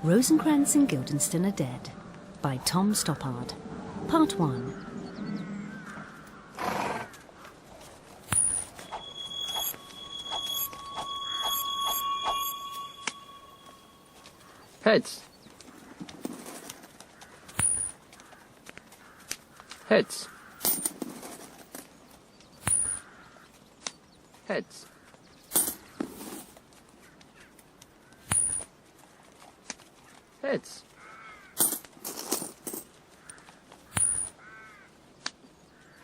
Rosencrantz and Guildenstern Are Dead by Tom Stoppard. Part 1. Heads. Heads. Heads. Heads.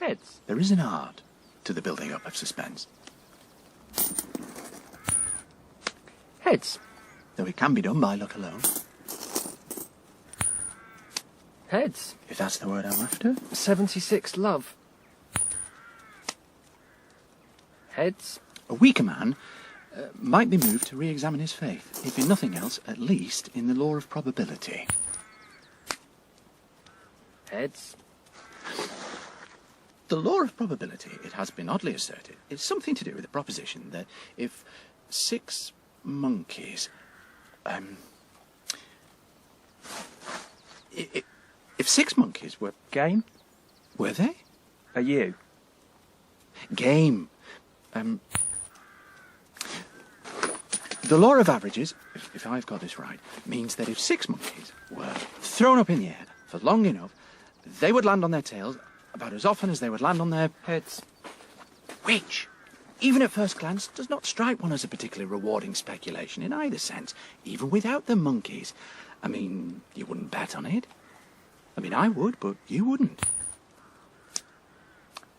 Heads. There is an art to the building up of suspense. Heads. Though it can be done by luck alone. Heads. If that's the word I'm after. 76 love. Heads. A weaker man might be moved to re-examine his faith, if in nothing else, at least in the law of probability. Heads. The law of probability, it has been oddly asserted, is something to do with the proposition that if 6 monkeys... If 6 monkeys were... Game? Were they? Are you? Game. The law of averages, if I've got this right, means that if 6 monkeys were thrown up in the air for long enough, they would land on their tails about as often as they would land on their Heads. Which, even at first glance, does not strike one as a particularly rewarding speculation in either sense, even without the monkeys. I mean, you wouldn't bet on it. I mean, I would, but you wouldn't.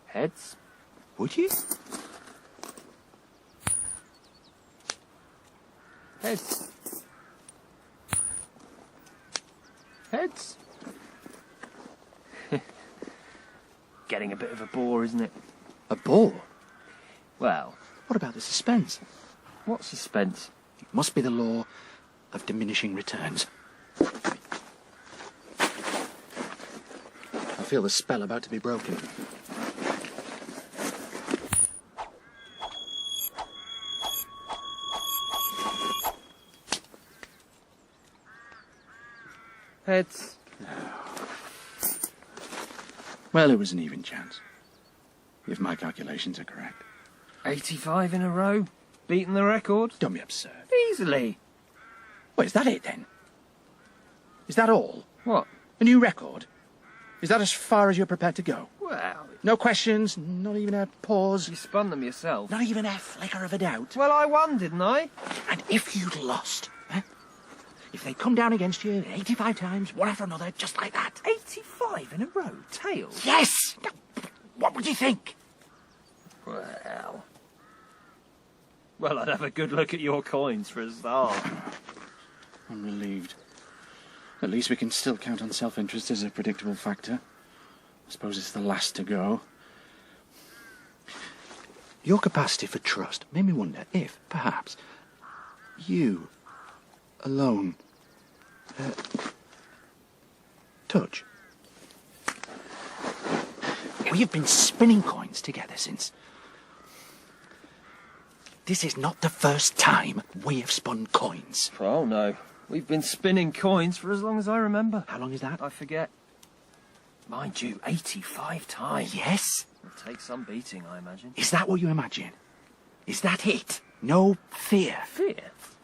Heads. Would you? Heads. Heads. Getting a bit of a bore, isn't it? A bore? Well, What about the suspense? what suspense? It must be the law of diminishing returns. I feel the spell about to be broken. Heads. Well, it was an even chance, if my calculations are correct. 85 in a row. Beaten the record. Don't be absurd. Easily. Well, is that it then? Is that all? What? A new record? Is that as far as you're prepared to go? Well, No questions, not even a pause, you spun them yourself. not even a flicker of a doubt. Well, I won, didn't I? And if you'd lost, if they come down against you 85 times, one after another, just like that. 85 in a row. Tails. Yes! What would you think? Well, I'd have a good look at your coins for a start. I'm relieved. At least we can still count on self-interest as a predictable factor. I suppose it's the last to go. Your capacity for trust made me wonder if, perhaps, you, alone, touch. We have been spinning coins together since... This is not the first time we have spun coins. Oh, no. We've been spinning coins for as long as I remember. How long is that? I forget. Mind you, 85 times. Yes? It'll take some beating, I imagine. Is that what you imagine? Is that it? No fear? Fear?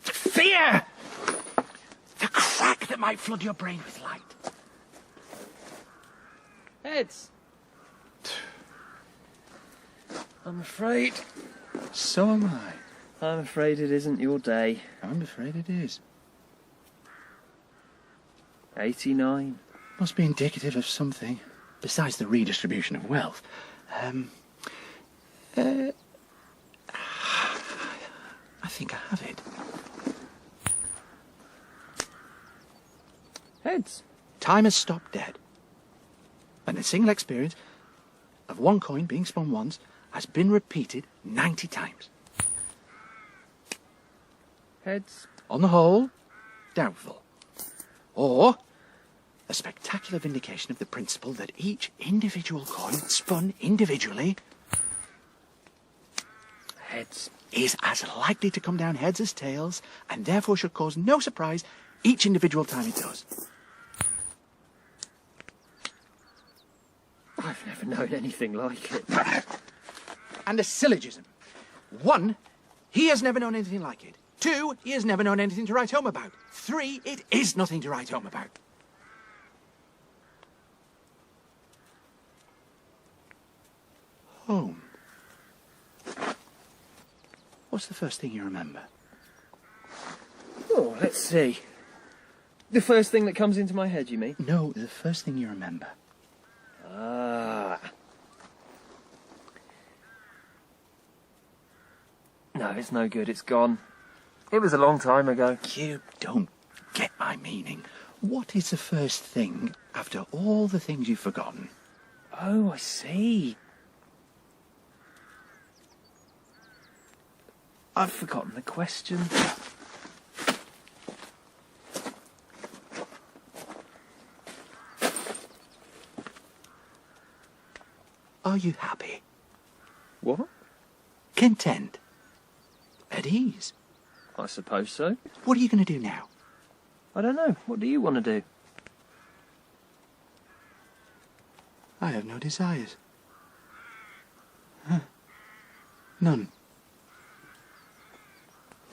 Fear! The crack that might flood your brain with light. Heads. I'm afraid. So am I. I'm afraid it isn't your day. I'm afraid it is. 89. Must be indicative of something, besides the redistribution of wealth. I think I have it. Heads. Time has stopped dead. And the single experience of one coin being spun once has been repeated 90 times. Heads. On the whole, doubtful. Or a spectacular vindication of the principle that each individual coin spun individually Heads. is as likely to come down heads as tails, and therefore should cause no surprise each individual time it does. I've never known anything like it. And a syllogism. 1, he has never known anything like it. 2, he has never known anything to write home about. 3, it is nothing to write home about. Home. What's the first thing you remember? Oh, let's see. The first thing that comes into my head, you mean? No, the first thing you remember. Ah. No, it's no good. It's gone. It was a long time ago. You don't get my meaning. What is the first thing after all the things you've forgotten? Oh, I see. I've forgotten the question. Are you happy? What? Content? At ease? I suppose so. What are you going to do now? I don't know. What do you want to do? I have no desires. Huh. None.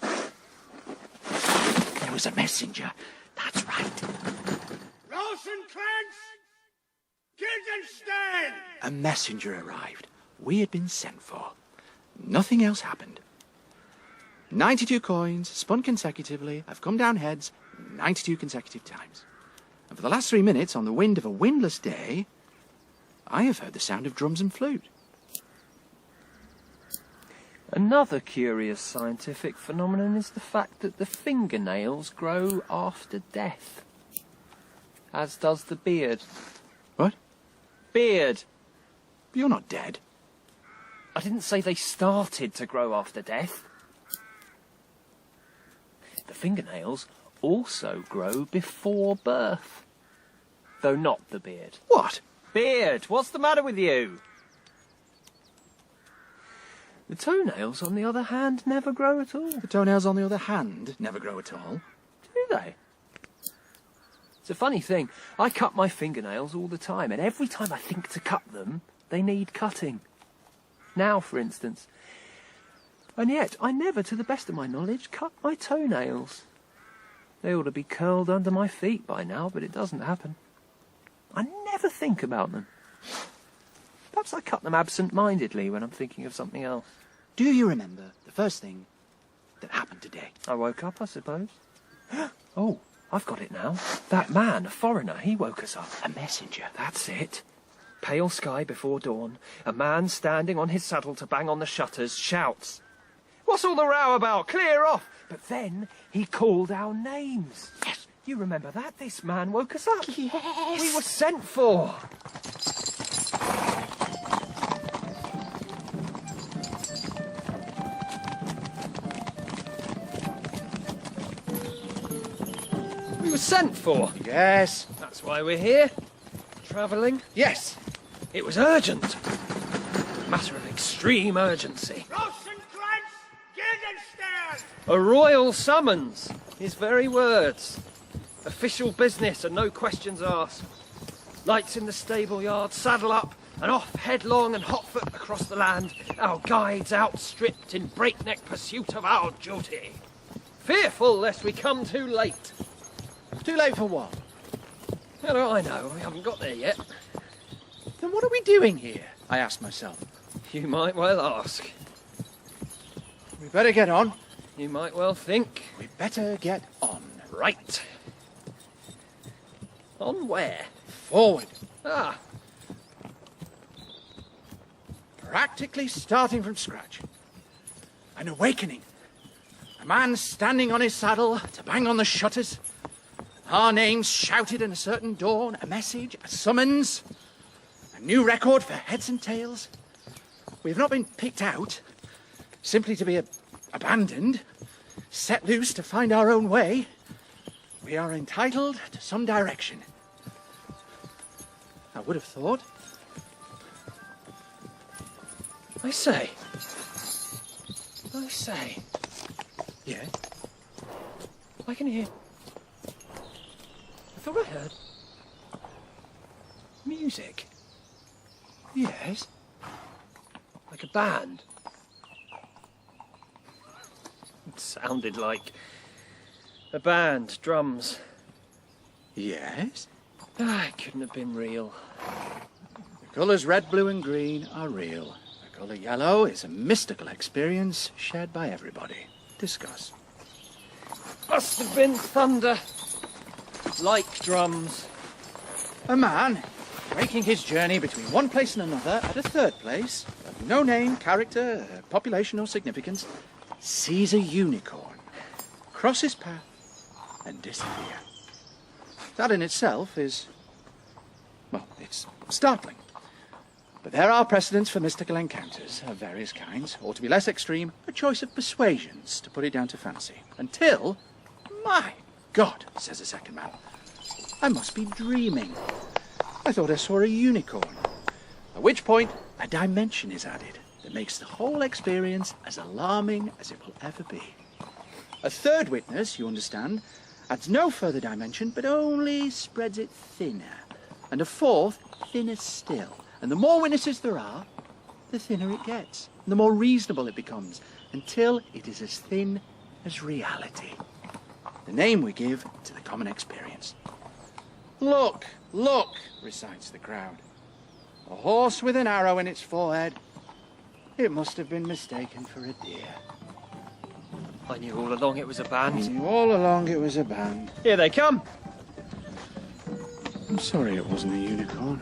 There was a messenger. That's right. Rosencrantz! Guildenstern! A messenger arrived. We had been sent for. Nothing else happened. 92 coins, spun consecutively, have come down heads 92 consecutive times. And for the last 3 minutes, on the wind of a windless day, I have heard the sound of drums and flute. Another curious scientific phenomenon is the fact that the fingernails grow after death. As does the beard. What? Beard! You're not dead. I didn't say they started to grow after death. The fingernails also grow before birth. Though not the beard. What? Beard! What's the matter with you? The toenails, on the other hand, never grow at all. The toenails, on the other hand, never grow at all. Do they? It's a funny thing. I cut my fingernails all the time, and every time I think to cut them, they need cutting. Now, for instance. And yet, I never, to the best of my knowledge, cut my toenails. They ought to be curled under my feet by now, but it doesn't happen. I never think about them. Perhaps I cut them absent-mindedly when I'm thinking of something else. Do you remember the first thing that happened today? I woke up, I suppose. Oh, I've got it now. That man, a foreigner, he woke us up. A messenger. That's it. Pale sky before dawn. A man standing on his saddle to bang on the shutters shouts, "What's all the row about? Clear off!" But then he called our names. Yes. You remember that? This man woke us up. Yes. We were sent for. We were sent for. Yes. That's why we're here. Travelling. Yes. It was urgent. Matter of extreme urgency. Rosencrantz! Guildenstern! A royal summons. His very words. Official business and no questions asked. Lights in the stable yard, saddle up, and off headlong and hotfoot across the land, our guides outstripped in breakneck pursuit of our Jhutti. Fearful lest we come too late. Too late for what? How do I know? We haven't got there yet. Then what are we doing here? I asked myself. You might well ask. We better get on. You might well think. We better get on. Right. On where? Forward. Ah, Practically starting from scratch. An awakening. A man standing on his saddle to bang on the shutters. Our names shouted in a certain dawn. A message, a summons. A new record for heads and tails. We've not been picked out simply to be abandoned, set loose to find our own way. We are entitled to some direction. I would have thought. I say. Yeah? I can hear. thought I heard music. Yes? Like a band. It sounded like a band, drums. Yes? It couldn't have been real. The colours red, blue and green are real. The colour yellow is a mystical experience shared by everybody. Discuss. Must have been thunder. Like drums. A man, making his journey between one place and another at a third place, of no name, character, population or significance, sees a unicorn, cross his path and disappear. That in itself is, well, it's startling. But there are precedents for mystical encounters of various kinds, or to be less extreme, a choice of persuasions, to put it down to fancy. Until, my God, says the second man, I must be dreaming. I thought I saw a unicorn. At which point, a dimension is added that makes the whole experience as alarming as it will ever be. A third witness, you understand, adds no further dimension, but only spreads it thinner. And a fourth, thinner still. And the more witnesses there are, the thinner it gets, and the more reasonable it becomes, until it is as thin as reality. The name we give to the common experience. Look, look, recites the crowd. A horse with an arrow in its forehead. It must have been mistaken for a deer. I knew all along it was a I band. knew all along it was a band. Here they come. I'm sorry it wasn't a unicorn.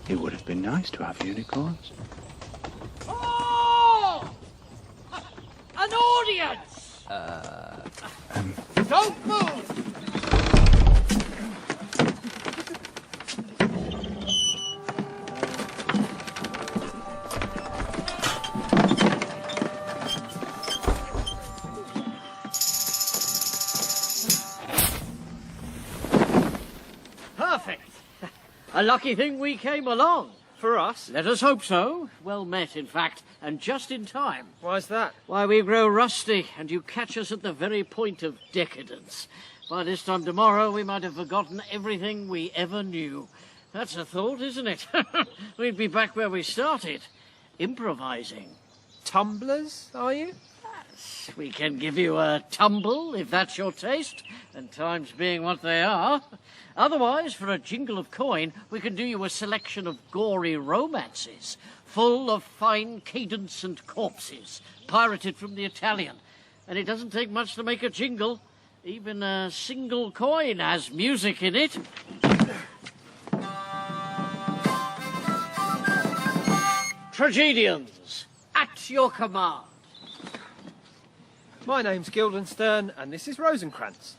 It would have been nice to have unicorns. Oh! An audience! Don't move! Perfect. A lucky thing we came along. For us? Let us hope so. Well met, in fact, and just in time. Why's that? Why, we grow rusty, and you catch us at the very point of decadence. By this time tomorrow, we might have forgotten everything we ever knew. That's a thought, isn't it? We'd be back where we started, improvising. Tumblers, are you? We can give you a tumble, if that's your taste, and times being what they are. Otherwise, for a jingle of coin, we can do you a selection of gory romances, full of fine cadence and corpses, pirated from the Italian. And it doesn't take much to make a jingle. Even a single coin has music in it. Tragedians, at your command. My name's Guildenstern, and this is Rosencrantz.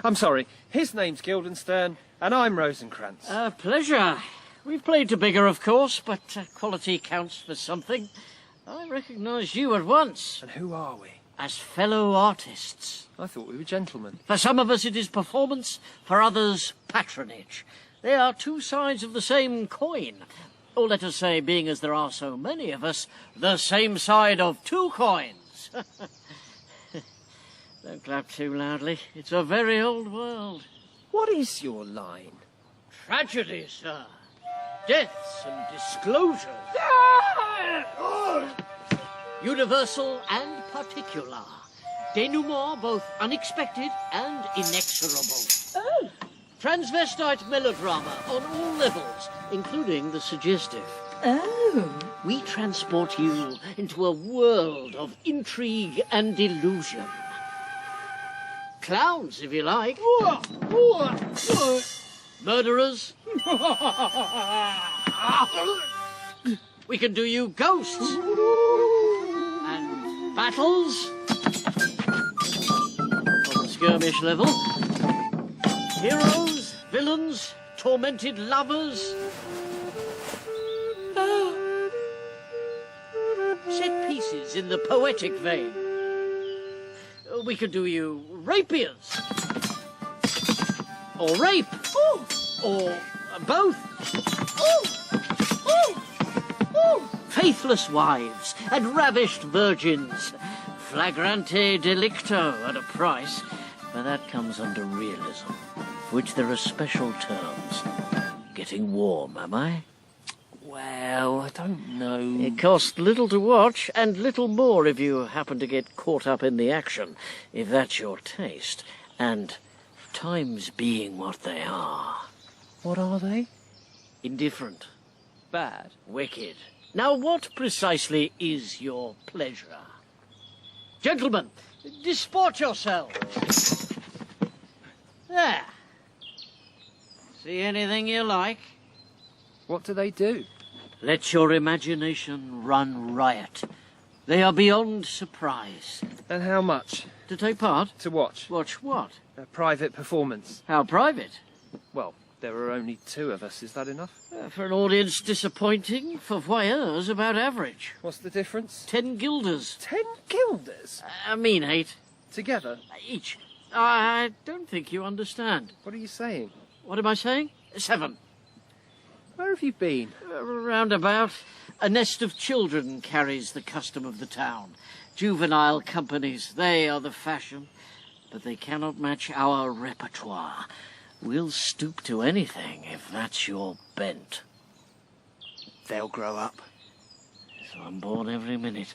I'm sorry, his name's Guildenstern, and I'm Rosencrantz. Pleasure. We've played to bigger, of course, but quality counts for something. I recognised you at once. And who are we? As fellow artists. I thought we were gentlemen. For some of us it is performance, for others patronage. They are two sides of the same coin. Or let us say, being as there are so many of us, the same side of two coins. Don't clap too loudly. It's a very old world. What is your line? Tragedy, sir. Deaths and disclosures. Universal and particular. Denouement both unexpected and inexorable. Transvestite melodrama on all levels, including the suggestive. Oh. We transport you into a world of intrigue and illusion. Clowns, if you like. Murderers. We can do you ghosts. And battles. On the skirmish level. Heroes, villains, tormented lovers. Set pieces in the poetic vein. We could do you rapiers. Or rape. Ooh. Or both. Ooh. Ooh. Faithless wives and ravished virgins. Flagrante delicto at a price. but that comes under realism, for which there are special terms. Getting warm, am I? Well, I don't know. It costs little to watch, and little more if you happen to get caught up in the action, if that's your taste. And times being what they are. What are they? Indifferent. Bad. Wicked. Now, what precisely is your pleasure? Gentlemen, disport yourselves. There. See anything you like? What do they do? Let your imagination run riot. They are beyond surprise. And how much? To take part? To watch? Watch what? A private performance. How private? Well, there are only 2 of us. Is that enough? For an audience disappointing, for voyeurs about average. What's the difference? 10 guilders. 10 guilders? I mean 8. Together? Each. I don't think you understand. What are you saying? What am I saying? 7. Where have you been? Roundabout. A nest of children carries the custom of the town. Juvenile companies, they are the fashion. But they cannot match our repertoire. We'll stoop to anything if that's your bent. They'll grow up. So I'm bored every minute.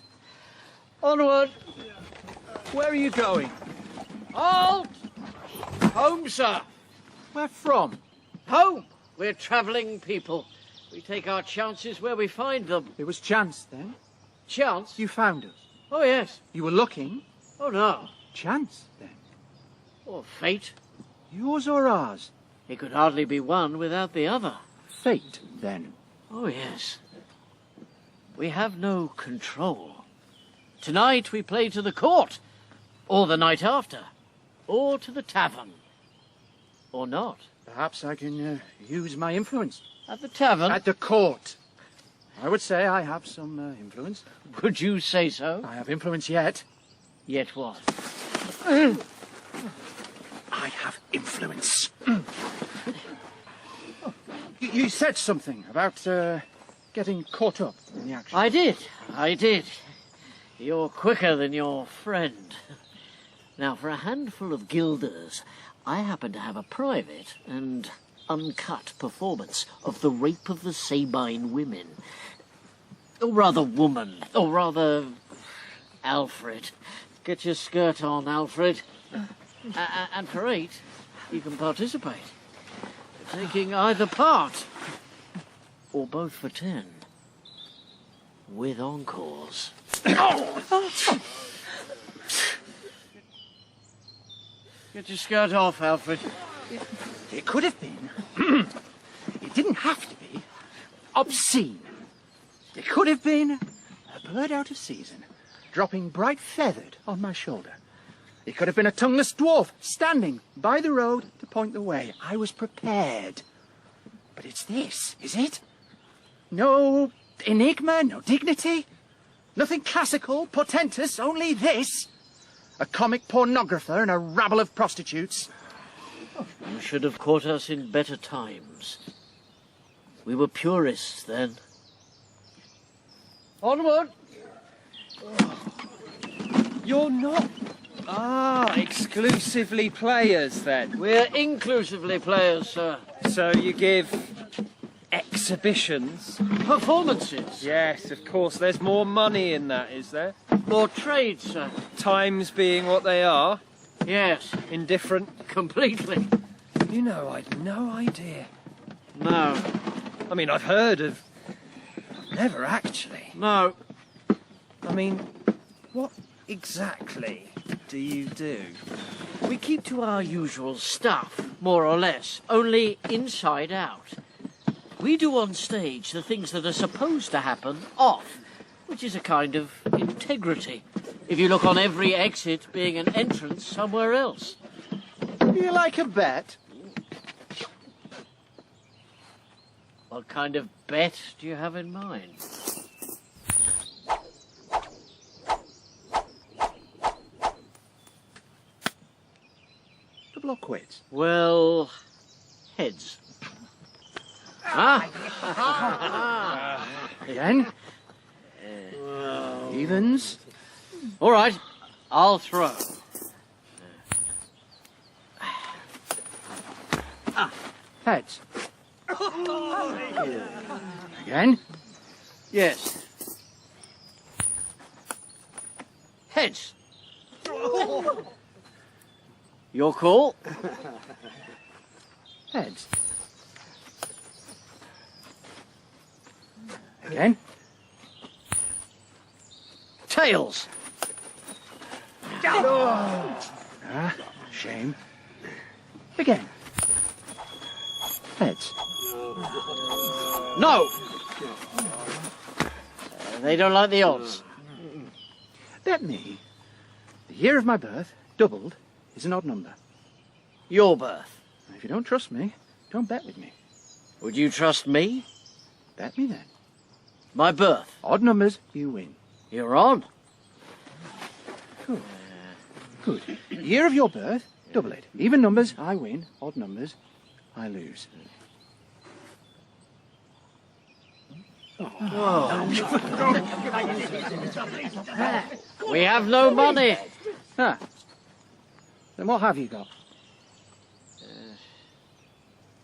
Onward! Where are you going? Halt! Home, sir. Where from? Home! We're travelling people. We take our chances where we find them. It was chance, then? Chance? You found us. Oh, yes. You were looking. Oh, no. Chance, then? Or fate. Yours or ours? It could hardly be one without the other. Fate, then? Oh, yes. We have no control. Tonight we play to the court, or the night after, or to the tavern. Or not. Perhaps I can use my influence. At the tavern? At the court. I would say I have some influence. Would you say so? I have influence yet. Yet what? I have influence. You said something about getting caught up in the action. I did. You're quicker than your friend. Now, for a handful of guilders, I happen to have a private and uncut performance of the rape of the Sabine women. Or rather woman. Or rather Alfred. Get your skirt on, Alfred. And for 8, you can participate. Taking either part. Or both for 10. With encores. Get your skirt off, Alfred. It could have been. It didn't have to be. Obscene. It could have been a bird out of season, dropping bright feathered on my shoulder. It could have been a tongueless dwarf standing by the road to point the way. I was prepared. But it's this, is it? No enigma, no dignity, nothing classical, portentous, only this. A comic pornographer and a rabble of prostitutes. You should have caught us in better times. We were purists then. Onward! You're not... exclusively players, then? We're inclusively players, sir. So you give exhibitions? Performances. Yes, of course. There's more money in that, is there? More trade, sir. Times being what they are? Yes. Indifferent? Completely. You know, I'd no idea. No. I mean, I've heard of... Never actually. No. I mean, what exactly do you do? We keep to our usual stuff, more or less, only inside out. We do on stage the things that are supposed to happen off, which is a kind of integrity. If you look on every exit being an entrance somewhere else. Do you like a bet? What kind of bet do you have in mind? Double or quits? Well, heads. Ah! Again? Evens? All right, I'll throw. Heads. Again. Yes. Heads. Your call. Heads. Again. Tails. Ah, shame. Again. Heads. No. They don't like the odds. Bet me, the year of my birth, doubled, is an odd number. Your birth. If you don't trust me, don't bet with me. Would you trust me? Bet me then. My birth. Odd numbers, you win. You're on. Good. Good. Year of your birth, double it. Even numbers, I win. Odd numbers, I lose. We have no money. Ah. Then what have you got?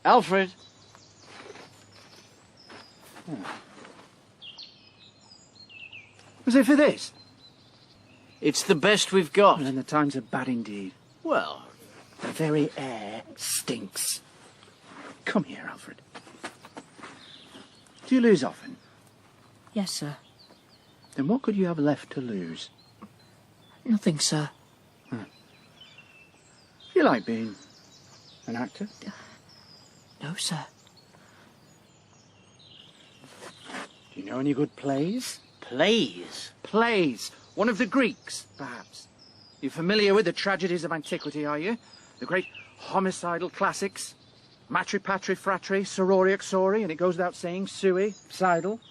Alfred. Was it for this? It's the best we've got. And then the times are bad indeed. Well, The very air stinks. Come here, Alfred. Do you lose often? Yes, sir. Then what could you have left to lose? Nothing, sir. You like being an actor? No, sir. Do you know any good plays? plays. Plays. One of the Greeks, perhaps. You're familiar with the tragedies of antiquity, are you? The great homicidal classics. Matri, patri, fratri, sorori, uxori, and it goes without saying, suicidal.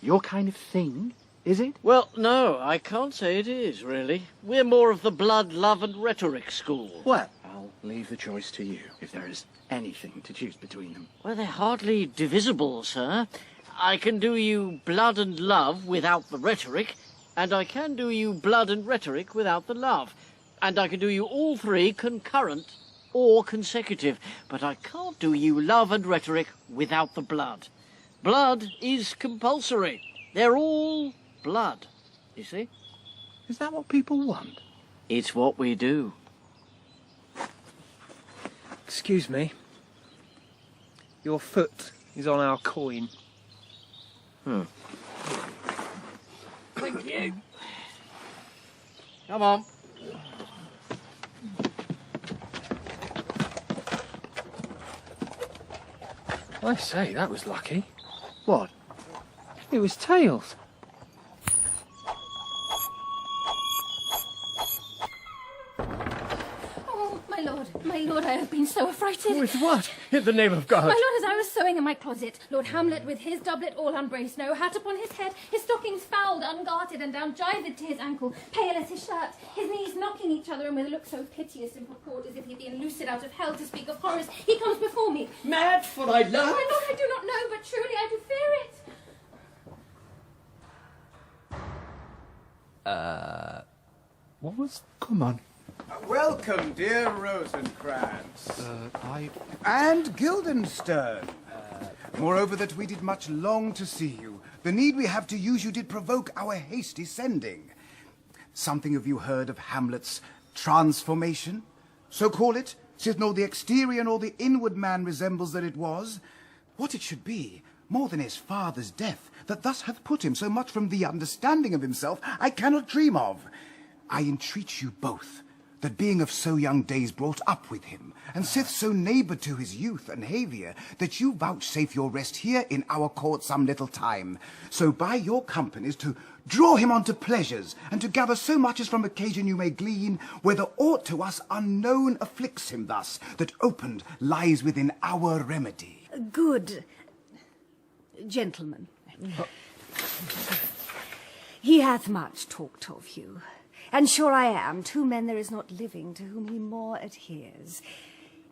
Your kind of thing, is it? Well, no, I can't say it is, really. We're more of the blood, love and rhetoric school. Well, I'll leave the choice to you, if there is anything to choose between them. Well, they're hardly divisible, sir. I can do you blood and love without the rhetoric, and I can do you blood and rhetoric without the love. And I can do you all three concurrent or consecutive, but I can't do you love and rhetoric without the blood. Blood is compulsory. They're all blood, you see? Is that what people want? It's what we do. Excuse me. Your foot is on our coin. Thank you. Come on. I say, that was lucky. What? It was tails. Oh, my lord, I have been so affrighted. With what? In the name of God. My lord, as I was sewing in my closet, Lord Hamlet, with his doublet all unbraced, no hat upon his head, his stockings fouled, ungartered, and down gyved to his ankle, pale as his shirt, his knees knocking each other, and with a look so piteous in purport as if he'd been loosed out of hell to speak of horrors, he comes before me. Mad for thy love? My lord, I do not know, but truly I do fear it. What was... Come on. Welcome, dear Rosencrantz. And Guildenstern. Moreover, that we did much long to see you. The need we have to use you did provoke our hasty sending. Something have you heard of Hamlet's transformation? So call it, sith nor the exterior nor the inward man resembles that it was. What it should be, more than his father's death, that thus hath put him so much from the understanding of himself, I cannot dream of. I entreat you both, that being of so young days brought up with him, and sith so neighbour to his youth and haviour, that you vouchsafe your rest here in our court some little time, so by your companies to draw him on to pleasures, and to gather so much as from occasion you may glean, whether aught to us unknown afflicts him thus, that opened lies within our remedy. Good gentlemen. He hath much talked of you, and sure I am, two men there is not living to whom he more adheres.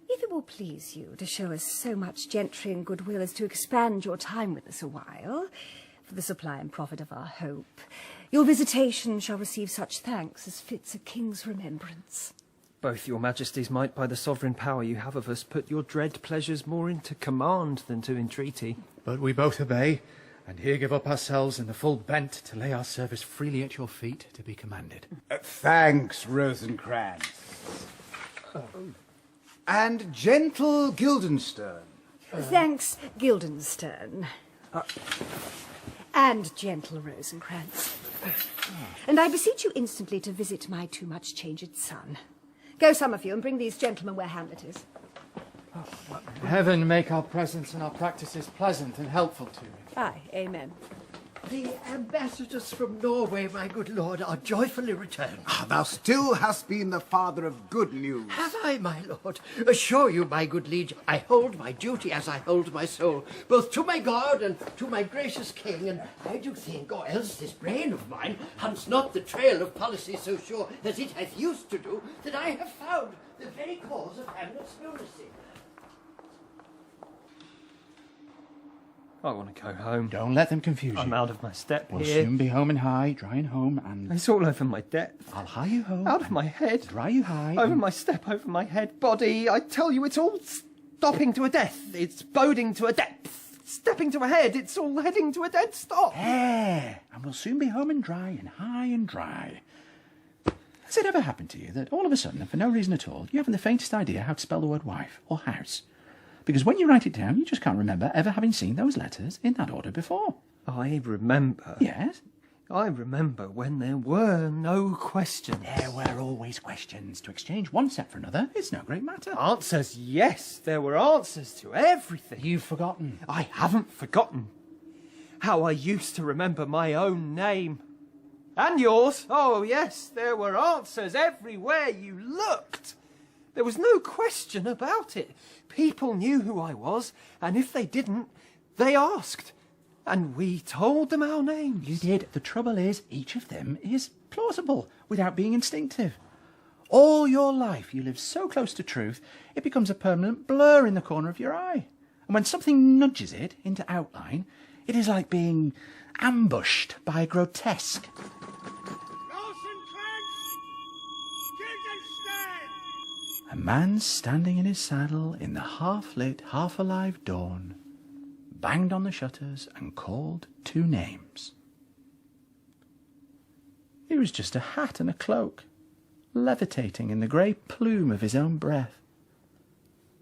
If it will please you to show us so much gentry and goodwill as to expand your time with us a while, for the supply and profit of our hope, your visitation shall receive such thanks as fits a king's remembrance. Both your majesties might, by the sovereign power you have of us, put your dread pleasures more into command than to entreaty. But we both obey, and here give up ourselves in the full bent to lay our service freely at your feet to be commanded. Thanks, Rosencrantz. And gentle Guildenstern. Thanks, Guildenstern. And gentle Rosencrantz. And I beseech you instantly to visit my too much changed son. Go, some of you, and bring these gentlemen where Hamlet is. Heaven make our presence and our practices pleasant and helpful to you. Aye, amen. The ambassadors from Norway, my good lord, are joyfully returned. Thou still hast been the father of good news. Have I, my lord? Assure you, my good liege, I hold my duty as I hold my soul, both to my God and to my gracious king, and I do think, or else this brain of mine hunts not the trail of policy so sure as it hath used to do, that I have found the very cause of Hamlet's lunacy. I want to go home. Don't let them confuse you. I'm out of my step We'll here. soon be home and high, drying home, and... It's all over my depth. I'll hie you home. Out of my head. Dry you high. Over my step, over my head, body. I tell you, it's all stopping to a death. It's boding to a depth. Stepping to a head. It's all heading to a dead stop. There. And we'll soon be home and dry and high and dry. Has it ever happened to you that all of a sudden, and for no reason at all, you haven't the faintest idea how to spell the word wife or house? Because when you write it down, you just can't remember ever having seen those letters in that order before. I remember. Yes? I remember when there were no questions. There were always questions. To exchange one set for another, it's no great matter. Answers, yes. There were answers to everything. You've forgotten. I haven't forgotten. How I used to remember my own name. And yours. Oh, yes, there were answers everywhere you looked. There was no question about it. People knew who I was, and if they didn't, they asked. And we told them our names. You did. The trouble is, each of them is plausible without being instinctive. All your life you live so close to truth, it becomes a permanent blur in the corner of your eye. And when something nudges it into outline, it is like being ambushed by a grotesque. A man standing in his saddle in the half-lit, half-alive dawn banged on the shutters and called two names. It was just a hat and a cloak, levitating in the grey plume of his own breath.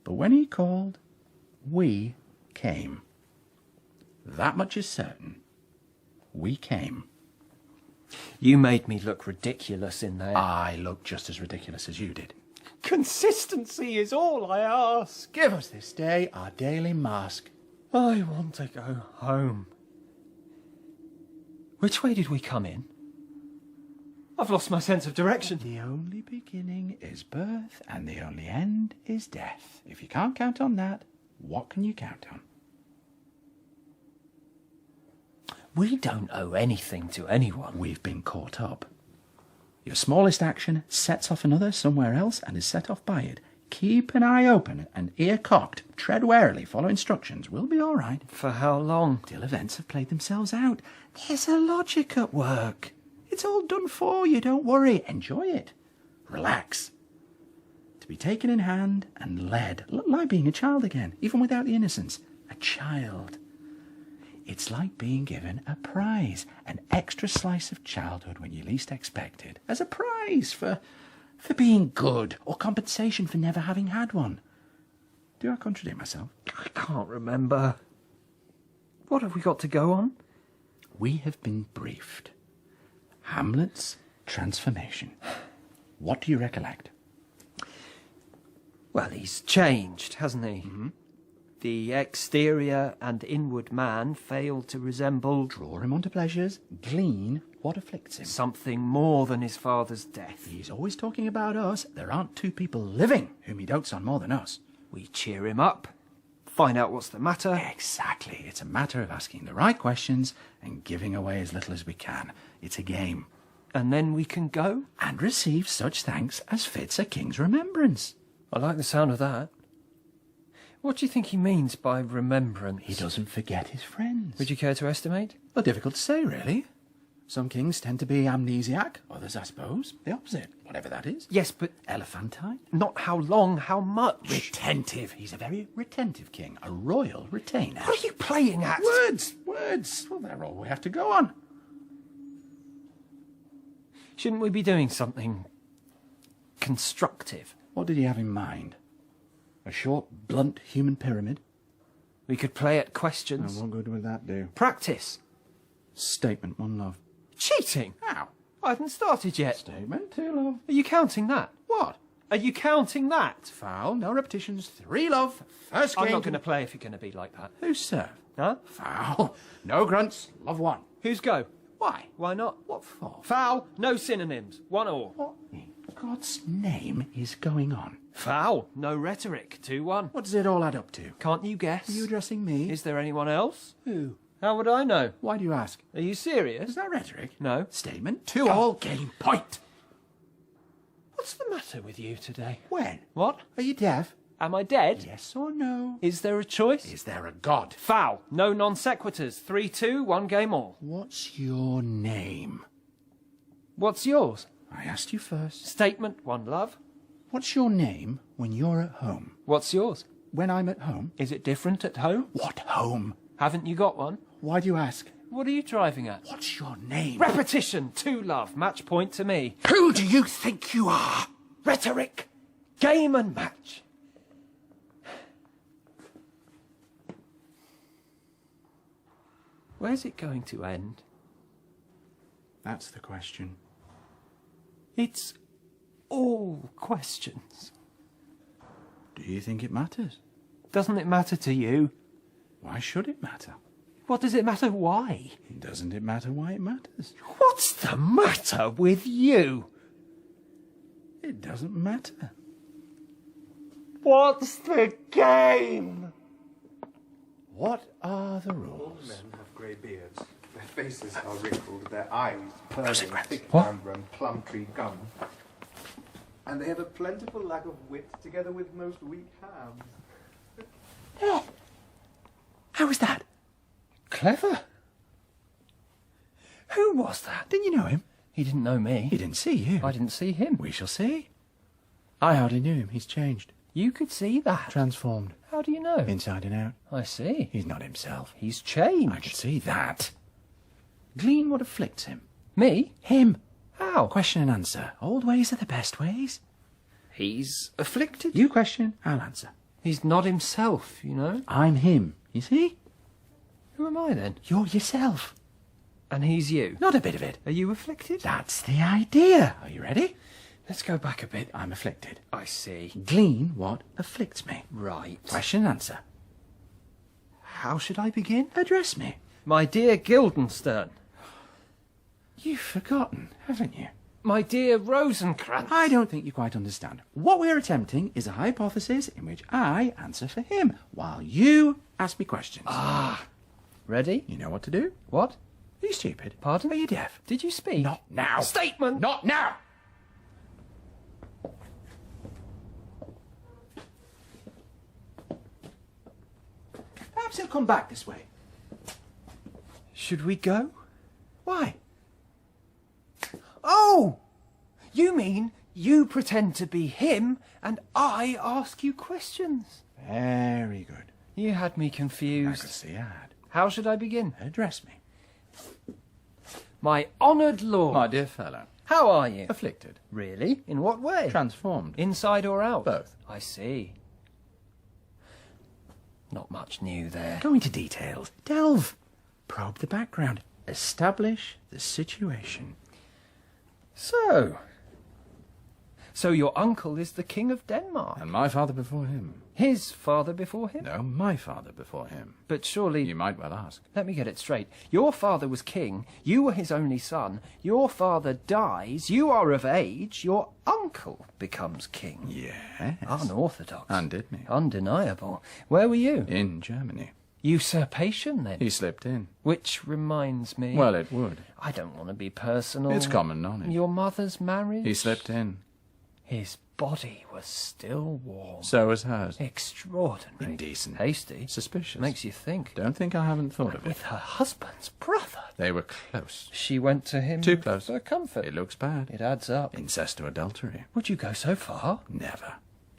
But when he called, we came. That much is certain. We came. You made me look ridiculous in there. I looked just as ridiculous as you did. Consistency is all I ask. Give us this day our daily mask. I want to go home. Which way did we come in? I've lost my sense of direction. The only beginning is birth, and the only end is death. If you can't count on that, what can you count on? We don't owe anything to anyone. We've been caught up. Your smallest action sets off another somewhere else and is set off by it. Keep an eye open and ear cocked. Tread warily, follow instructions. We'll be all right. For how long? Till events have played themselves out. There's a logic at work. It's all done for you, don't worry. Enjoy it. Relax. To be taken in hand and led, like being a child again, even without the innocence. A child. It's like being given a prize, an extra slice of childhood when you least expect it, as a prize for being good, or compensation for never having had one. Do I contradict myself? I can't remember. What have we got to go on? We have been briefed. Hamlet's transformation. What do you recollect? Well, he's changed, hasn't he? Mm-hmm. The exterior and inward man failed to resemble... Draw him onto pleasures, glean what afflicts him. Something more than his father's death. He's always talking about us. There aren't two people living whom he dotes on more than us. We cheer him up, find out what's the matter. Exactly. It's a matter of asking the right questions and giving away as little as we can. It's a game. And then we can go? And receive such thanks as fits a king's remembrance. I like the sound of that. What do you think he means by remembrance? He doesn't forget his friends. Would you care to estimate? Well, difficult to say, really. Some kings tend to be amnesiac, others, I suppose, the opposite, whatever that is. Yes, but Elephantine? not how long, how much? Retentive. He's a very retentive king, a royal retainer. What are you playing at? Words, words. Well, they're all we have to go on. Shouldn't we be doing something constructive? What did he have in mind? A short, blunt human pyramid? We could play at questions. And what good would that do? Practice. Statement, one love. Cheating? How? I haven't started yet. Statement, two love. Are you counting that? What? Are you counting that? Foul, no repetitions, three love, first game. I'm not going to play if you're going to be like that. Who's serve? Huh? Foul, no grunts, love one. Who's go? Why? Why not? What for? Foul, no synonyms. One all. What in God's name is going on? Foul, no rhetoric. 2-1. What does it all add up to? Can't you guess? Are you addressing me? Is there anyone else? Who? How would I know? Why do you ask? Are you serious? Is that rhetoric? No. Statement, two all, game point. What's the matter with you today? When? What? Are you deaf? Am I dead? Yes or no? Is there a choice? Is there a god? Foul, no non sequiturs. 3-2, 1 game all. What's your name? What's yours? I asked you first. Statement, 1 love. What's your name when you're at home? What's yours? When I'm at home? Is it different at home? What home? Haven't you got one? Why do you ask? What are you driving at? What's your name? Repetition, 2 love. Match point to me. Who do you think you are? Rhetoric. Game and match. Where's it going to end? That's the question. It's all questions. Do you think it matters? Doesn't it matter to you? Why should it matter? What does it matter why? Doesn't it matter why it matters? What's the matter with you? It doesn't matter. What's the game? What are the rules? All men have grey beards. Their faces are wrinkled, their eyes pearly, Rosencrantz. thick What? amber and plum tree gum. And they have a plentiful lack of wit, together with most weak hams. How was that? Clever. Who was that? Didn't you know him? He didn't know me. He didn't see you. I didn't see him. We shall see. I hardly knew him. He's changed. You could see that. Transformed. How do you know? Inside and out. I see. He's not himself. He's changed. I could see that. Glean what afflicts him. Me? Him. How? Question and answer. Old ways are the best ways. He's afflicted. You question, I'll answer. He's not himself, you know. I'm him. You see? Who am I then? You're yourself. And he's you. Not a bit of it. Are you afflicted? That's the idea. Are you ready? Let's go back a bit. I'm afflicted. I see. Glean what afflicts me. Right. Question and answer. How should I begin? Address me. My dear Guildenstern. You've forgotten, haven't you? My dear Rosencrantz. I don't think you quite understand. What we're attempting is a hypothesis in which I answer for him, while you ask me questions. Ah. Ready? You know what to do? What? Are you stupid? Pardon? Are you deaf? Did you speak? Not now. Statement! Not now! Perhaps he'll come back this way. Should we go? Why? Oh! You mean you pretend to be him and I ask you questions? Very good. You had me I could confused. see I had. How should I begin? Address me. My honoured lord. My dear fellow. How are you? Afflicted. Really? In what way? Transformed. Inside or out? Both. I see. Not much new there. Go into details. Delve. Probe the background. Establish the situation. So your uncle is the King of Denmark? And my father before him. His father before him? No, my father before him. But surely... You might well ask. Let me get it straight. Your father was king, you were his only son, your father dies, you are of age, your uncle becomes king. Yes. Unorthodox. Undid me. Undeniable. Where were you? In Germany. Usurpation, then? He slipped in. Which reminds me... Well, it would. I don't want to be personal. It's common knowledge. Your mother's marriage? He slipped in. His body was still warm. So was hers. Extraordinary. Indecent. Hasty. Suspicious. Makes you think. Don't think I haven't thought of it. With her husband's brother. They were close. She went to him Too close. for comfort. It looks bad. It adds up. Incest or adultery. Would you go so far? Never.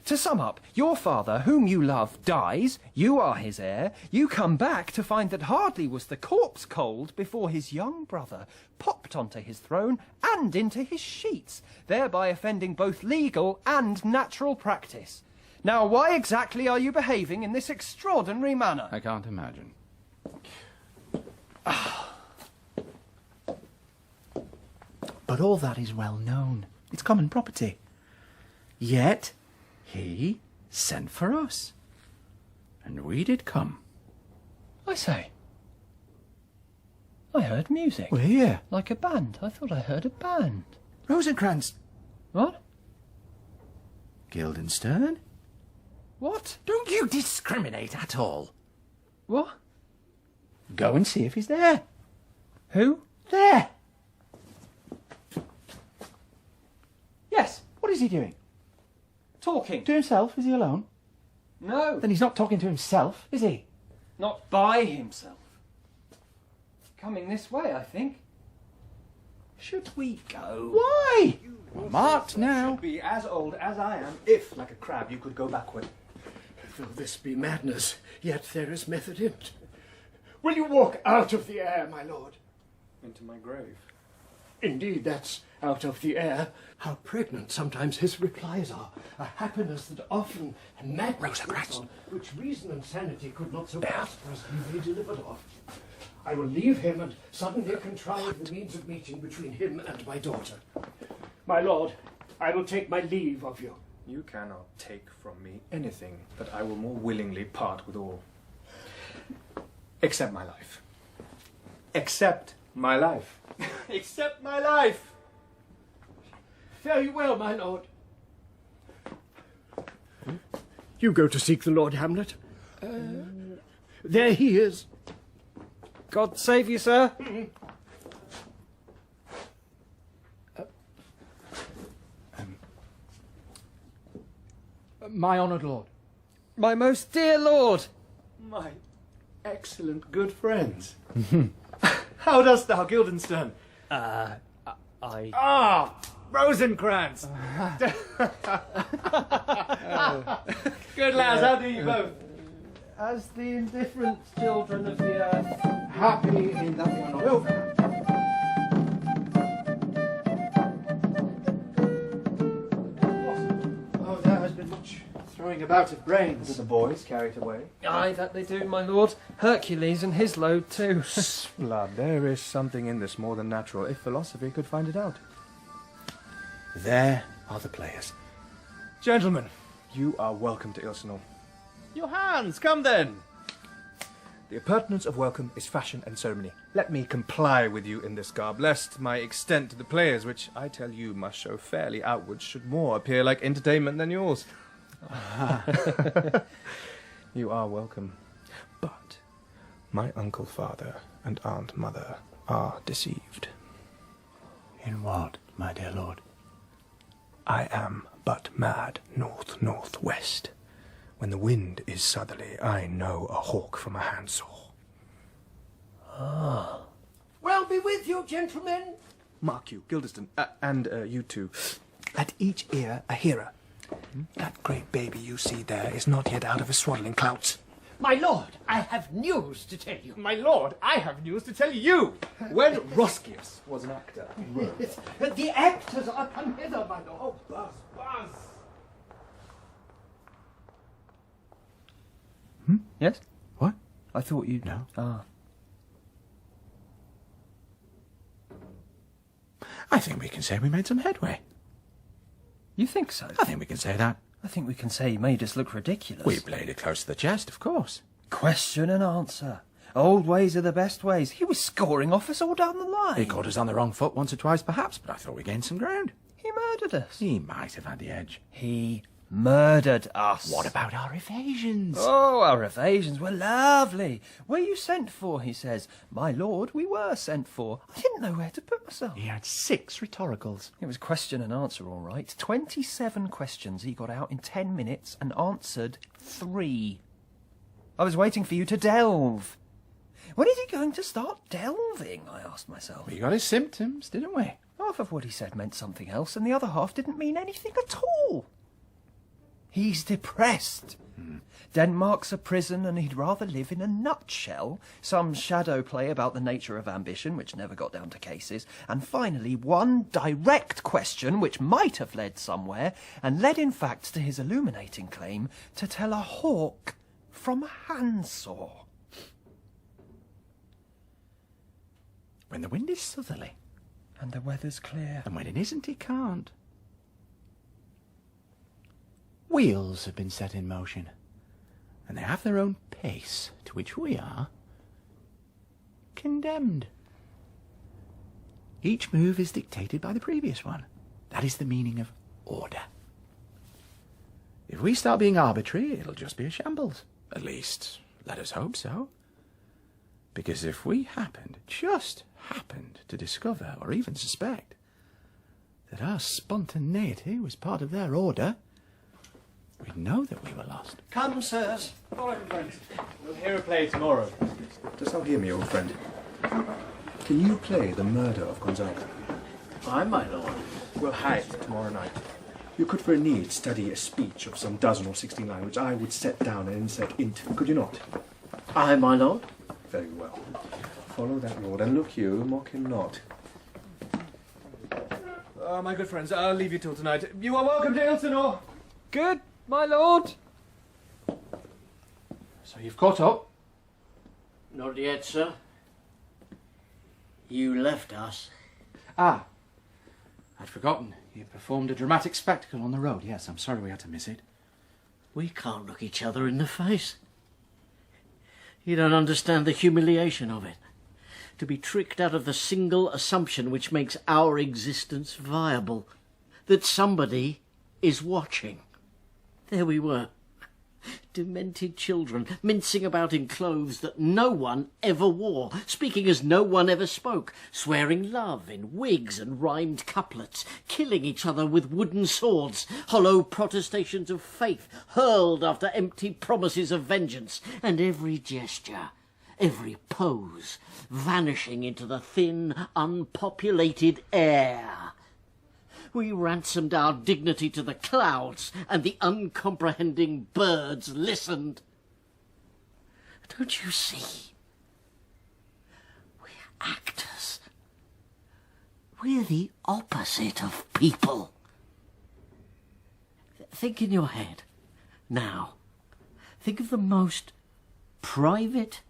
To sum up, your father, whom you love, dies, you are his heir, you come back to find that hardly was the corpse cold before his young brother popped onto his throne and into his sheets, thereby offending both legal and natural practice. Now, why exactly are you behaving in this extraordinary manner? I can't imagine. But all that is well known. It's common property. Yet he sent for us, and we did come. I say, I heard music. We're here. Like a band. I thought I heard a band. Rosencrantz. What? Guildenstern. What? Don't you discriminate at all. What? Go and see if he's there. Who? There. Yes. What is he doing? Talking. To himself? Is he alone? No. Then he's not talking to himself, is he? Not by himself. Coming this way, I think. Should we go? Why? Well, marked now. Should be as old as I am, if, like a crab, you could go backward. Though this be madness, yet there is method in it. Will you walk out of the air, my lord? Into my grave. Indeed, that's out of the air. How pregnant sometimes his replies are. A happiness that often madness on, which reason and sanity could not so prosperously be delivered of. I will leave him and suddenly contrive the means of meeting between him and my daughter. My lord, I will take my leave of you. You cannot take from me anything that I will more willingly part with all. Except my life. Except my life. Except my life! Very well, my lord. You go to seek the Lord Hamlet. There he is. God save you, sir. My honoured lord. My most dear lord. My excellent good friends. How dost thou, Guildenstern? Rosencrantz! Good lads, how do you both? As the indifferent children of the earth. Happy in that we are not welcome. Oh, there has been much throwing about of brains. Did the boys carry it away? Aye, that they do, my lord. Hercules and his load too. Blood, there is something in this more than natural, if philosophy could find it out. There are the players. Gentlemen, you are welcome to Ilsenal. Your hands, come then! The appurtenance of welcome is fashion and ceremony. Let me comply with you in this garb, lest my extent to the players, which I tell you must show fairly outward, should more appear like entertainment than yours. You are welcome. But my uncle father and aunt mother are deceived. In what, my dear lord? I am but mad north-northwest. When the wind is southerly, I know a hawk from a handsaw. Well be with you, gentlemen. Mark you, Guildenstern, and you two. At each ear a hearer. That great baby you see there is not yet out of his swaddling clouts. My lord, I have news to tell you. My lord, I have news to tell you. When Roscius was an actor. The actors are come hither, my lord. Oh, buzz. Yes? What? I thought you... No. Ah. I think we can say we made some headway. You think so? I think we can say that. I think we can say he made us look ridiculous. We played it close to the chest, of course. Question and answer. Old ways are the best ways. He was scoring off us all down the line. He caught us on the wrong foot once or twice, perhaps, but I thought we gained some ground. He murdered us. He might have had the edge. He murdered us. What about our evasions? Oh, our evasions were lovely. Were you sent for, he says. My lord, we were sent for. I didn't know where to put myself. He had 6 rhetoricals. It was question and answer, all right. 27 questions he got out in 10 minutes and answered 3. I was waiting for you to delve. When is he going to start delving, I asked myself. We got his symptoms, didn't we? Half of what he said meant something else, and the other half didn't mean anything at all. He's depressed. Denmark's a prison, and he'd rather live in a nutshell. Some shadow play about the nature of ambition, which never got down to cases. And finally, one direct question, which might have led somewhere, and led in fact to his illuminating claim to tell a hawk from a handsaw. When the wind is southerly. And the weather's clear. And when it isn't, he can't. Wheels have been set in motion, and they have their own pace, to which we are condemned. Each move is dictated by the previous one. That is the meaning of order. If we start being arbitrary, it'll just be a shambles. At least, let us hope so. Because if we just happened to discover, or even suspect, that our spontaneity was part of their order, we'd know that we were lost. Come, sirs. All right, friends. We'll hear a play tomorrow. Just now hear me, old friend. Can you play The Murder of Gonzaga? Aye, my lord. We'll hide tomorrow night. You could for a need study a speech of some 12 or 16 lines, which I would set down and insert into. Could you not? Aye, my lord. Very well. Follow that lord, and look you, mock him not. My good friends, I'll leave you till tonight. You are welcome to Elsinore. Good, my lord. So you've caught up? Not yet, sir. You left us. Ah, I'd forgotten. You performed a dramatic spectacle on the road. Yes, I'm sorry we had to miss it. We can't look each other in the face. You don't understand the humiliation of it. To be tricked out of the single assumption which makes our existence viable. That somebody is watching. There we were. Demented children, mincing about in clothes that no one ever wore, speaking as no one ever spoke, swearing love in wigs and rhymed couplets, killing each other with wooden swords, hollow protestations of faith hurled after empty promises of vengeance, and every gesture, every pose, vanishing into the thin, unpopulated air. We ransomed our dignity to the clouds, and the uncomprehending birds listened. Don't you see? We're actors. We're the opposite of people. Think in your head. Now, think of the most private,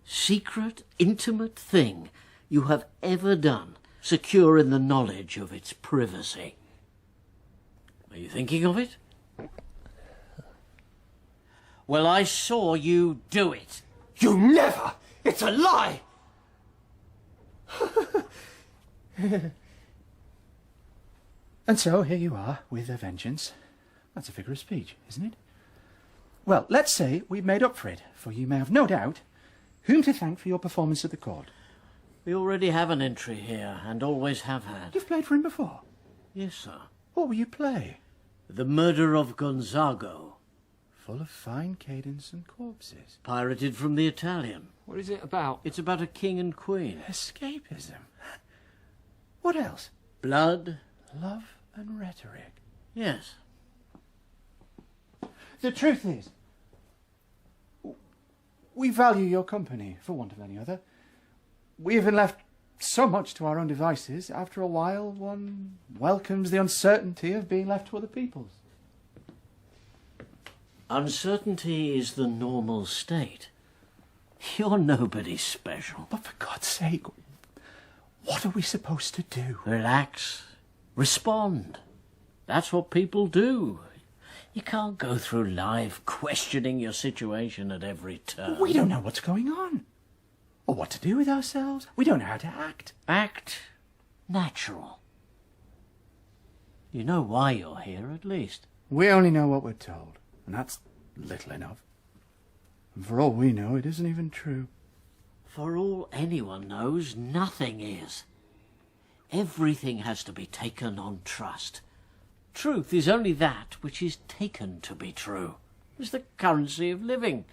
secret, intimate thing you have ever done, secure in the knowledge of its privacy. Are you thinking of it? Well, I saw you do it. You never! It's a lie! And so here you are, with a vengeance. That's a figure of speech, isn't it? Well, let's say we've made up for it, for you may have no doubt whom to thank for your performance at the court. We already have an entry here, and always have had. You've played for him before? Yes, sir. What will you play? The Murder of Gonzaga. Full of fine cadence and corpses. Pirated from the Italian. What is it about? It's about a king and queen. Escapism. What else? Blood. Love and rhetoric. Yes. The truth is, we value your company, for want of any other. We have been left so much to our own devices, after a while one welcomes the uncertainty of being left to other people's. Uncertainty is the normal state. You're nobody special. But for God's sake, what are we supposed to do? Relax. Respond. That's what people do. You can't go through life questioning your situation at every turn. We don't know what's going on. Or what to do with ourselves. We don't know how to act. Act natural. You know why you're here, at least. We only know what we're told, and that's little enough. And for all we know, it isn't even true. For all anyone knows, nothing is. Everything has to be taken on trust. Truth is only that which is taken to be true. It's the currency of living.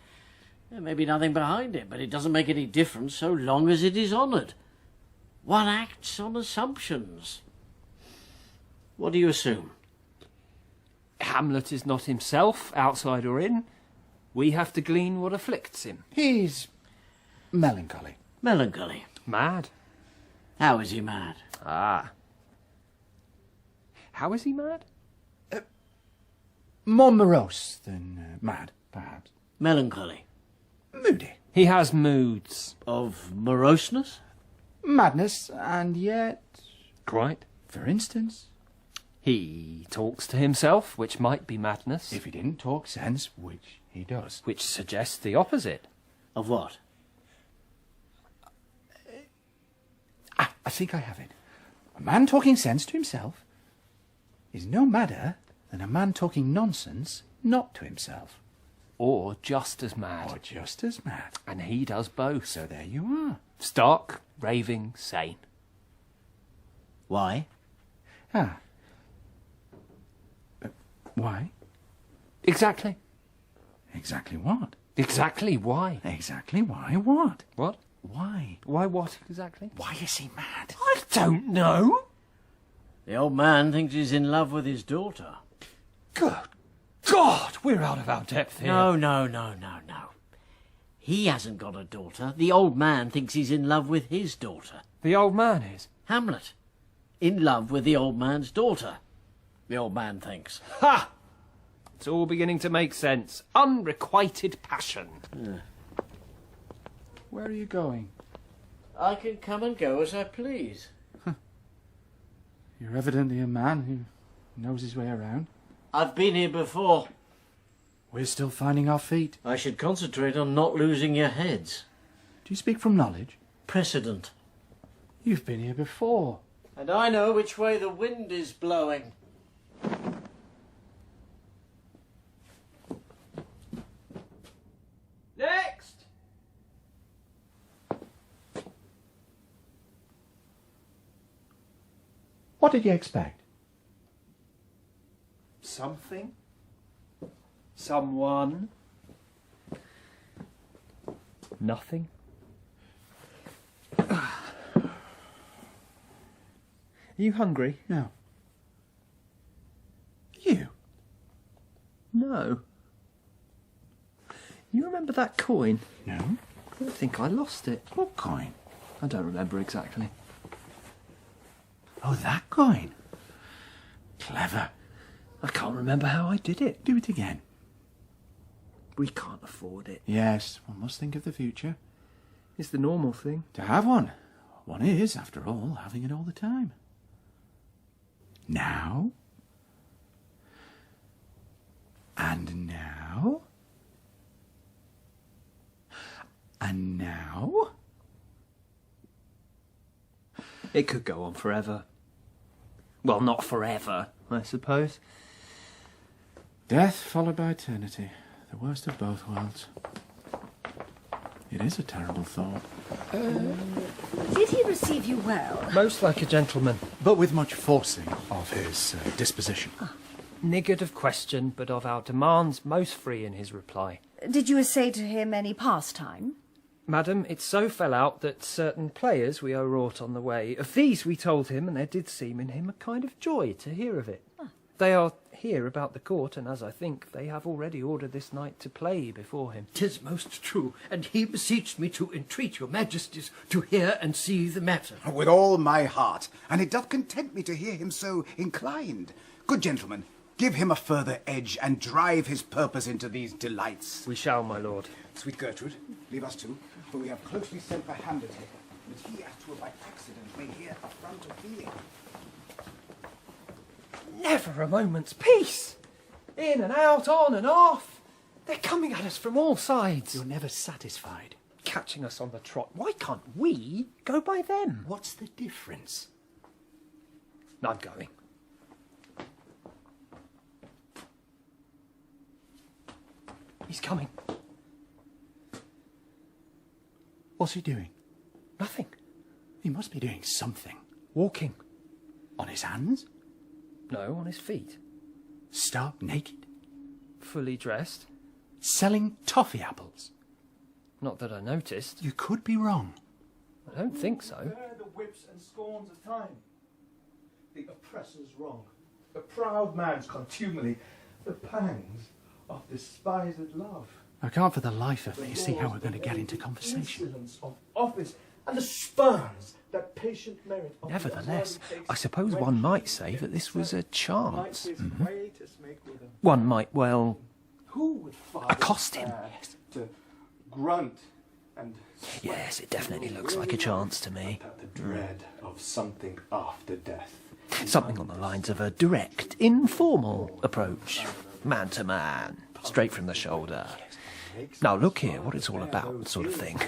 There may be nothing behind it, but it doesn't make any difference so long as it is honoured. One acts on assumptions. What do you assume? Hamlet is not himself, outside or in. We have to glean what afflicts him. He's melancholy. Melancholy? Mad. How is he mad? Ah. How is he mad? More morose than mad, perhaps. Melancholy? Moody. He has moods. Of moroseness? Madness, and yet... Quite. For instance... He talks to himself, which might be madness. If he didn't talk sense, which he does. Which suggests the opposite. Of what? I think I have it. A man talking sense to himself is no madder than a man talking nonsense not to himself. Or just as mad. Or just as mad. And he does both. So there you are. Stark, raving, sane. Why? Why? Exactly. Exactly what? Exactly why? Exactly why what? What? Why? Why what exactly? Why is he mad? I don't know. The old man thinks he's in love with his daughter. Good God, we're out of our depth here. No. He hasn't got a daughter. The old man thinks he's in love with his daughter. The old man is? Hamlet. In love with the old man's daughter. The old man thinks. Ha! It's all beginning to make sense. Unrequited passion. Where are you going? I can come and go as I please. You're evidently a man who knows his way around. I've been here before. We're still finding our feet. I should concentrate on not losing your heads. Do you speak from knowledge? Precedent. You've been here before. And I know which way the wind is blowing. Next! What did you expect? Something. Someone. Nothing. Are you hungry? No. You? No. You remember that coin? No. I think I lost it. What coin? I don't remember exactly. Oh, that coin. Clever. I can't remember how I did it. Do it again. We can't afford it. Yes, one must think of the future. It's the normal thing. To have one. One is, after all, having it all the time. Now. And now. And now. It could go on forever. Well, not forever, I suppose. Death followed by eternity. The worst of both worlds. It is a terrible thought. Did he receive you well? Most like a gentleman. But with much forcing of his disposition. Niggard of question, but of our demands most free in his reply. Did you essay to him any pastime? Madam, it so fell out that certain players we o'erwrought on the way. Of these we told him, and there did seem in him a kind of joy to hear of it. They are here about the court, and as I think, they have already ordered this knight to play before him. 'Tis most true, and he beseeched me to entreat your majesties to hear and see the matter. With all my heart, and it doth content me to hear him so inclined. Good gentlemen, give him a further edge, and drive his purpose into these delights. We shall, my lord. Sweet Gertrude, leave us too, for we have closely sent for Hamlet here, that he as 'twere by accident may hear affront Ophelia. Never a moment's peace! In and out, on and off. They're coming at us from all sides. You're never satisfied. Catching us on the trot. Why can't we go by them? What's the difference? I'm going. He's coming. What's he doing? Nothing. He must be doing something. Walking. On his hands? No, on his feet. Stark naked? Fully dressed. Selling toffee apples? Not that I noticed. You could be wrong. I don't think so. Bear the whips and scorns of time. The oppressor's wrong. The proud man's contumely. The pangs of despised love. I can't for the life of me see how we're going to get into conversation. Insolence of office and the spurns that patient merit of Nevertheless, the unworthy I suppose takes one might when say that this he was a chance. might his waiters make with him. One might, well, Who would find accost it him. bad to grunt and Yes, it definitely looks like a chance to me. at the dread of something after death? Something on the lines of a direct, informal approach. Man to man, straight from the shoulder. Now look here, what it's all about, sort of thing.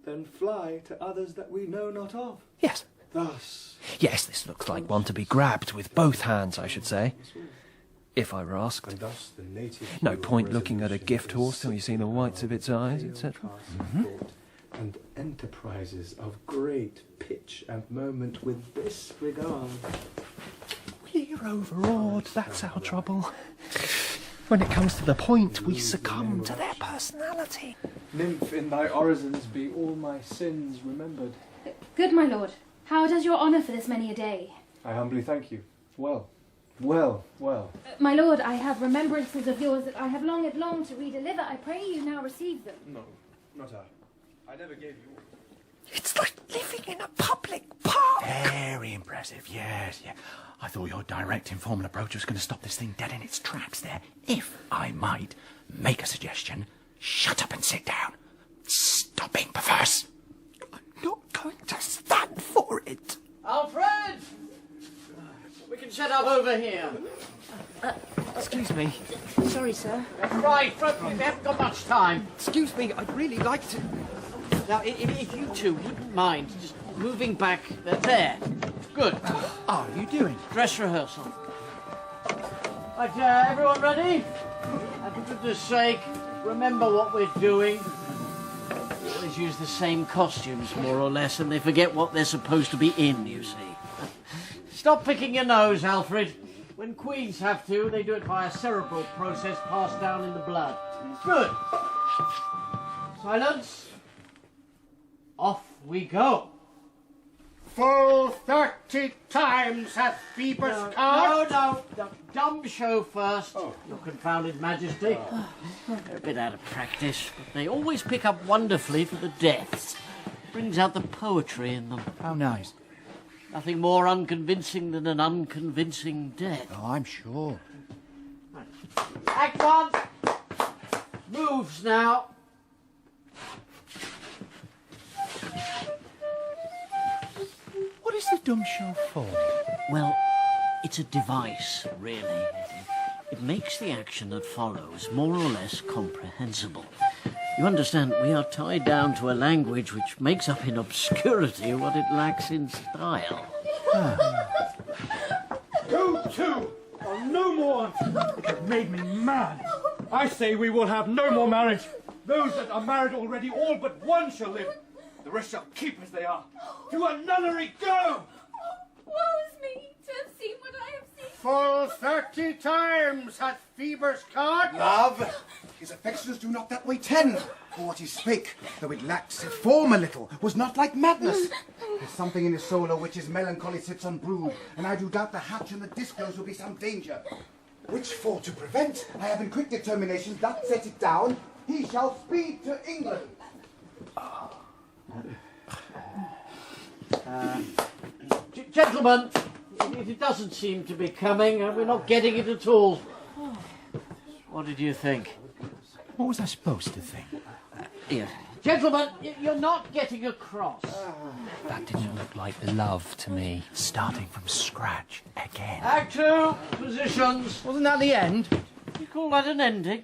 Then fly to others that we know not of. Yes. Thus. Yes, this looks like one to be grabbed with both hands, I should say. If I were asked. And thus the native No point looking at a gift horse till you see the whites of its eyes, etc. And enterprises of great pitch and moment with this regard. We're overawed, that's our trouble. When it comes to the point, we succumb to their personality. Nymph, in thy orisons be all my sins remembered. Good, my lord. How does your honour for this many a day? I humbly thank you. Well. My lord, I have remembrances of yours that I have longed long to redeliver. I pray you now receive them. No, not I. I never gave you. It's like living in a public park. Very impressive, yes, yeah. I thought your direct, informal approach was going to stop this thing dead in its tracks there. If I might make a suggestion, shut up and sit down. Stop being perverse. I'm not going to stand for it. Alfred! We can set up over here. Excuse me. Sorry, sir. That's right, we haven't got much time. Excuse me, I'd really like to... Now, if you two wouldn't mind just moving back there. Good. Are you doing? Dress rehearsal. Right, everyone ready? And for goodness sake, remember what we're doing. We always use the same costumes, more or less, and they forget what they're supposed to be in, you see. Stop picking your nose, Alfred. When queens have to, they do it by a cerebral process passed down in the blood. Good. Silence. Off we go. Full 30 times hath Phoebus card. No. Dumb show first. Your confounded majesty. They're a bit out of practice, but they always pick up wonderfully for the deaths. Brings out the poetry in them. How nice. Nothing more unconvincing than an unconvincing death. Oh, I'm sure. Act one. Moves now. What is the dumb show for? Well, it's a device, really. It makes the action that follows more or less comprehensible. You understand, we are tied down to a language which makes up in obscurity what it lacks in style. You two are no more. It has made me mad. I say we will have no more marriage. Those that are married already, all but one shall live. The rest shall keep as they are. To a nunnery go! Woe's me to have seen what I have seen. Full 30 times hath Phoebus card. Love, his affections do not that way tend. For what he spake, though it lacks its form a little, was not like madness. There's something in his soul of which his melancholy sits unbrewed, and I do doubt the hatch and the disclose will be some danger. Which for to prevent, I have in quick determination that set it down, he shall speed to England. Gentlemen, it doesn't seem to be coming, and we're not getting it at all. What did you think? What was I supposed to think? Here. Gentlemen, you're not getting across. That didn't look like love to me. Starting from scratch again. Act two, positions. Wasn't that the end? You call that an ending?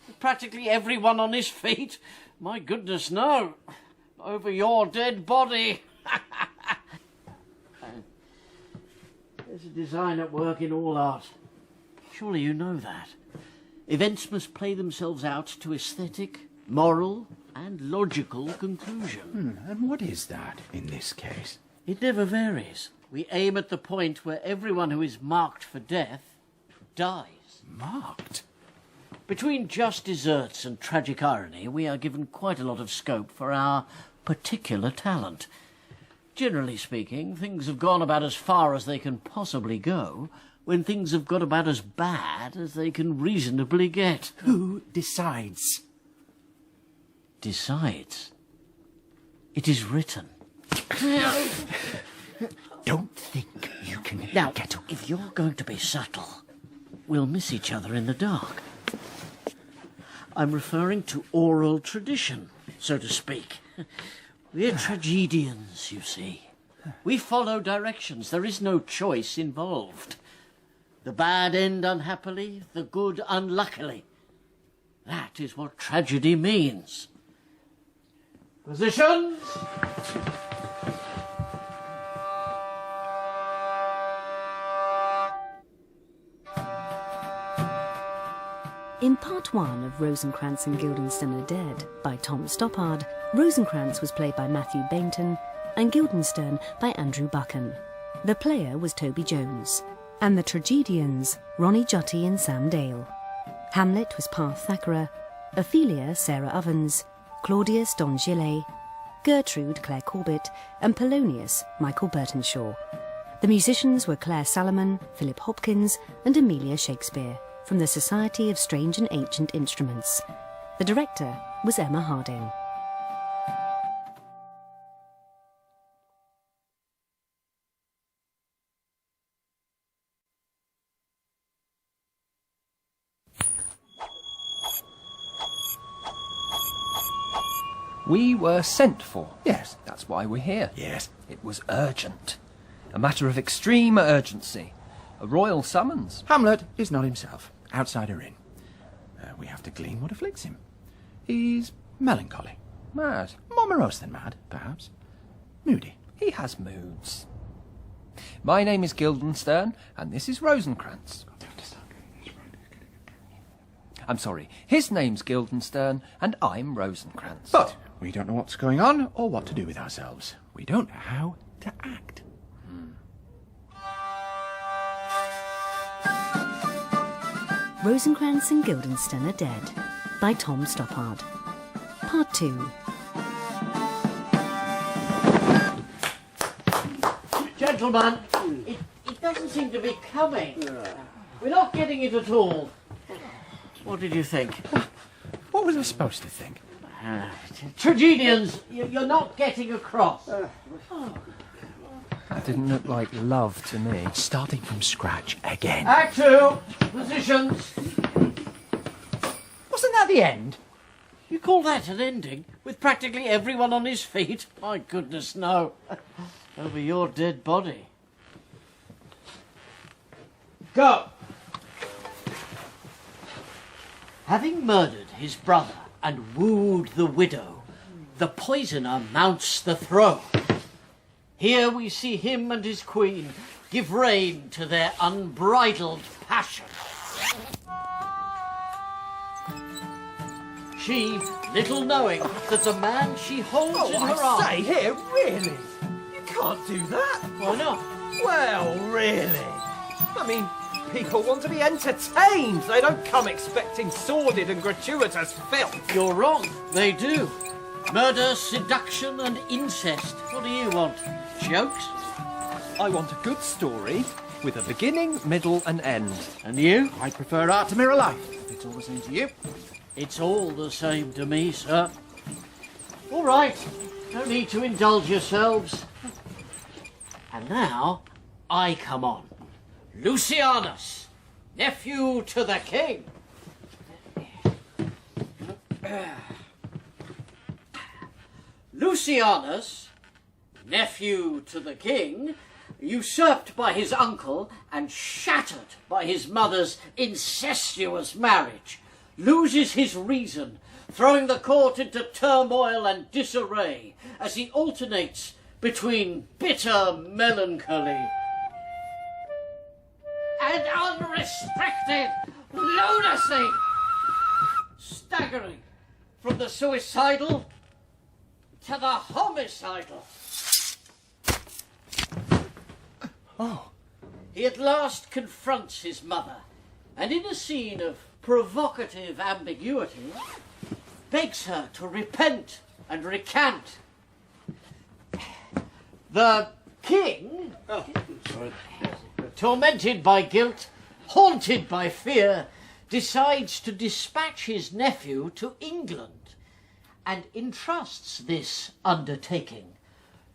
With practically everyone on his feet? My goodness, no. Over your dead body. There's a design at work in all art. Surely you know that. Events must play themselves out to aesthetic, moral, and logical conclusion. And what is that in this case? It never varies. We aim at the point where everyone who is marked for death dies. Marked? Between just desserts and tragic irony, we are given quite a lot of scope for our particular talent. Generally speaking, things have gone about as far as they can possibly go when things have got about as bad as they can reasonably get. Who decides? Decides? It is written. Don't think you can Now, get away. if you're going to be subtle, we'll miss each other in the dark. I'm referring to oral tradition, so to speak. We're tragedians, you see. We follow directions. There is no choice involved. The bad end unhappily, the good unluckily. That is what tragedy means. Positions! In part 1 of Rosencrantz and Guildenstern are Dead by Tom Stoppard, Rosencrantz was played by Mathew Baynton and Guildenstern by Andrew Buchan. The player was Toby Jones, and the tragedians Ronny, Jhutti and Sam Dale. Hamlet was Parth Thakerar, Ophelia Sarah Ovens, Claudius Don Gilet, Gertrude Clare Corbett, and Polonius Michael Bertenshaw. The musicians were Clare Salomon, Philip Hopkins and Amelia Shakespeare, from the Society of Strange and Ancient Instruments. The director was Emma Harding. We were sent for. Yes. That's why we're here. Yes. It was urgent. A matter of extreme urgency. A royal summons. Hamlet is not himself. Outsider in. We have to glean what afflicts him. He's melancholy. Mad. More morose than mad, perhaps. Moody. He has moods. My name is Guildenstern, and this is Rosencrantz. I'm sorry, his name's Guildenstern, and I'm Rosencrantz. But we don't know what's going on or what to do with ourselves. We don't know how to act. Rosencrantz and Guildenstern are Dead by Tom Stoppard. Part 2. Gentlemen, it doesn't seem to be coming. We're not getting it at all. What did you think? What was I supposed to think? Tragedians, you're not getting across. That didn't look like love to me. Starting from scratch again. Act 2, positions. Wasn't that the end? You call that an ending? With practically everyone on his feet? My goodness, no. Over your dead body. Go! Having murdered his brother and wooed the widow, the poisoner mounts the throne. Here we see him and his queen give rein to their unbridled passion. She, little knowing that the man she holds in her arms... say, here, really? You can't do that. Why not? Well, really? I mean, people want to be entertained. They don't come expecting sordid and gratuitous filth. You're wrong. They do. Murder, seduction and incest. What do you want? Jokes? I want a good story with a beginning, middle and end. And you? I prefer art to mirror life. It's all the same to you. It's all the same to me, sir. All right. No need to indulge yourselves. And now, I come on. Lucianus, nephew to the king. Lucianus, nephew to the king, usurped by his uncle and shattered by his mother's incestuous marriage, loses his reason, throwing the court into turmoil and disarray as he alternates between bitter melancholy and unrestricted lunacy. staggering. From the suicidal to the homicidal. Oh. He at last confronts his mother, and in a scene of provocative ambiguity, begs her to repent and recant. The king, tormented by guilt, haunted by fear, decides to dispatch his nephew to England and entrusts this undertaking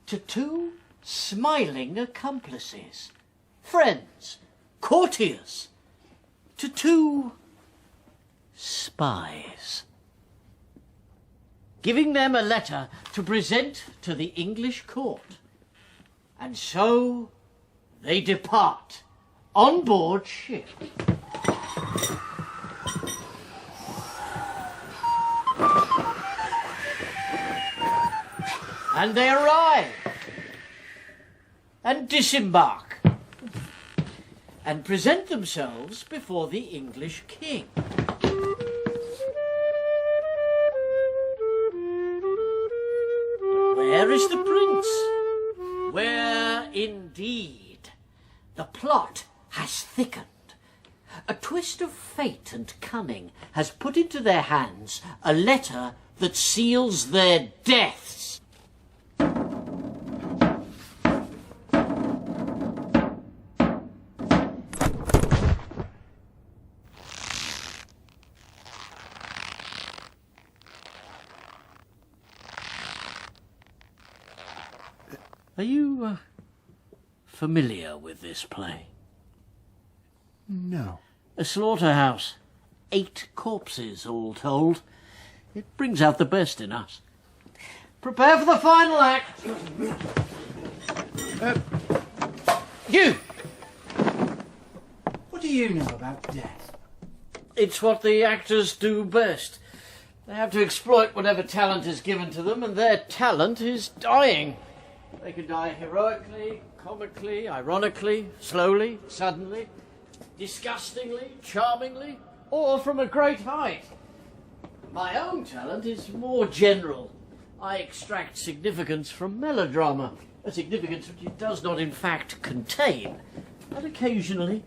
to two smiling accomplices, friends, courtiers, to two spies, giving them a letter to present to the English court. And so they depart on board ship. And they arrive and disembark and present themselves before the English king. Where is the prince? Where indeed the plot has thickened. A twist of fate and cunning has put into their hands a letter that seals their deaths. Are you familiar with this play? No. A slaughterhouse. 8 corpses, all told. It brings out the best in us. Prepare for the final act. You! What do you know about death? It's what the actors do best. They have to exploit whatever talent is given to them, and their talent is dying. They can die heroically, comically, ironically, slowly, suddenly, disgustingly, charmingly, or from a great height. My own talent is more general. I extract significance from melodrama, a significance which it does not in fact contain. And occasionally,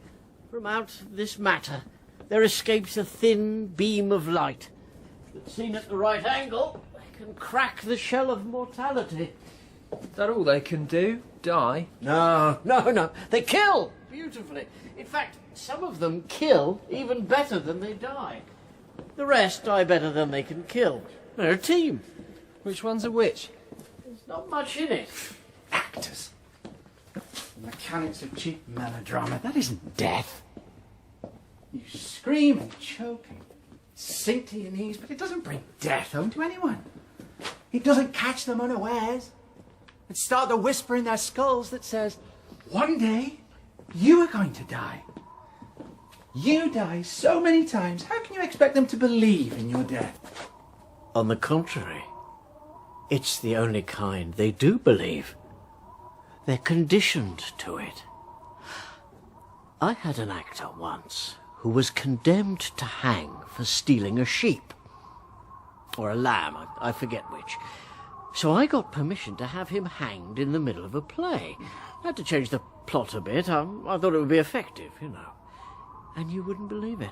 from out this matter, there escapes a thin beam of light that, seen at the right angle, can crack the shell of mortality. Is that all they can do? Die? No. They kill beautifully. In fact, some of them kill even better than they die. The rest die better than they can kill. They're a team. Which one's a which? There's not much in it. Actors. The mechanics of cheap melodrama. That isn't death. You scream and choke and sink to your knees, but it doesn't bring death home to anyone. It doesn't catch them unawares and start the whisper in their skulls that says, one day you are going to die. You die so many times, how can you expect them to believe in your death? On the contrary, it's the only kind they do believe. They're conditioned to it. I had an actor once who was condemned to hang for stealing a sheep. Or a lamb, I forget which. So I got permission to have him hanged in the middle of a play. I had to change the plot a bit. I thought it would be effective, you know. And you wouldn't believe it.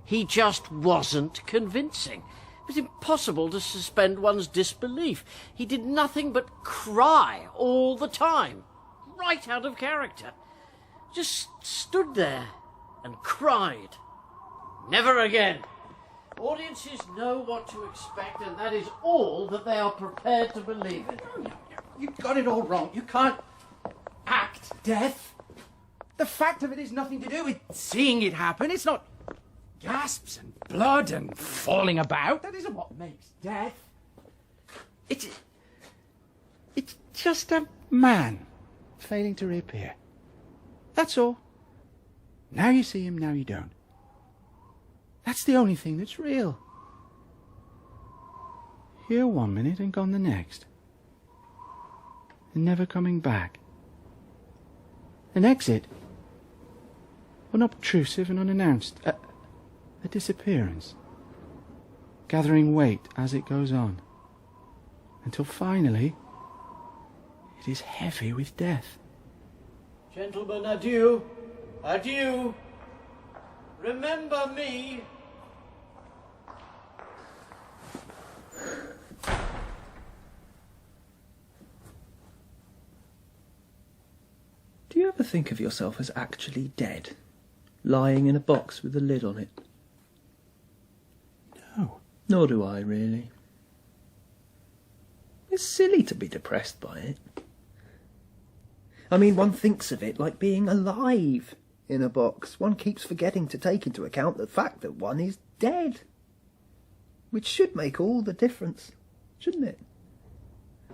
He just wasn't convincing. It was impossible to suspend one's disbelief. He did nothing but cry all the time, right out of character. Just stood there and cried. Never again. Audiences know what to expect, and that is all that they are prepared to believe in. No, you've got it all wrong. You can't act death. The fact of it is nothing to do with seeing it happen. It's not gasps and blood and falling about. That isn't what makes death. It's just a man failing to reappear. That's all. Now you see him, now you don't. That's the only thing that's real. Here one minute and gone the next. And never coming back. An exit. Unobtrusive and unannounced. A disappearance. gathering weight as it goes on, until finally it is heavy with death. Gentlemen, adieu. Adieu. Remember me. Do you ever think of yourself as actually dead, lying in a box with a lid on it? No. Nor do I, really. It's silly to be depressed by it. I mean, one thinks of it like being alive in a box. One keeps forgetting to take into account the fact that one is dead, which should make all the difference, shouldn't it?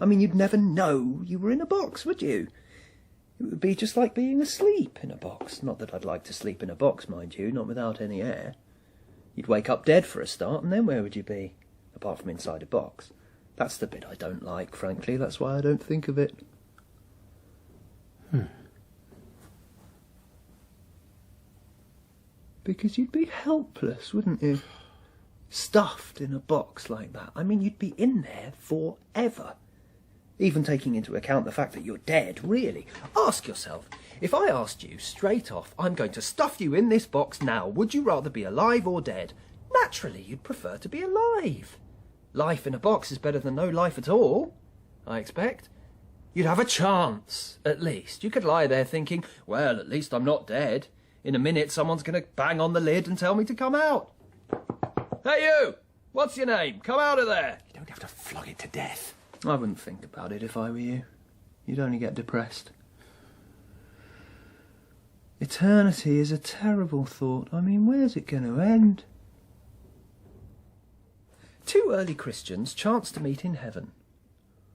I mean, you'd never know you were in a box, would you? It would be just like being asleep in a box. Not that I'd like to sleep in a box, mind you, not without any air. You'd wake up dead for a start, and then where would you be? Apart from inside a box. That's the bit I don't like, frankly. That's why I don't think of it. Because you'd be helpless, wouldn't you? Stuffed in a box like that. I mean, you'd be in there forever. Even taking into account the fact that you're dead, really. Ask yourself, if I asked you straight off, I'm going to stuff you in this box now, would you rather be alive or dead? Naturally, you'd prefer to be alive. Life in a box is better than no life at all, I expect. You'd have a chance, at least. You could lie there thinking, well, at least I'm not dead. In a minute, someone's going to bang on the lid and tell me to come out. Hey, you! What's your name? Come out of there! You don't have to flog it to death. I wouldn't think about it if I were you. You'd only get depressed. Eternity is a terrible thought. I mean, where's it going to end? Two early Christians chanced to meet in heaven.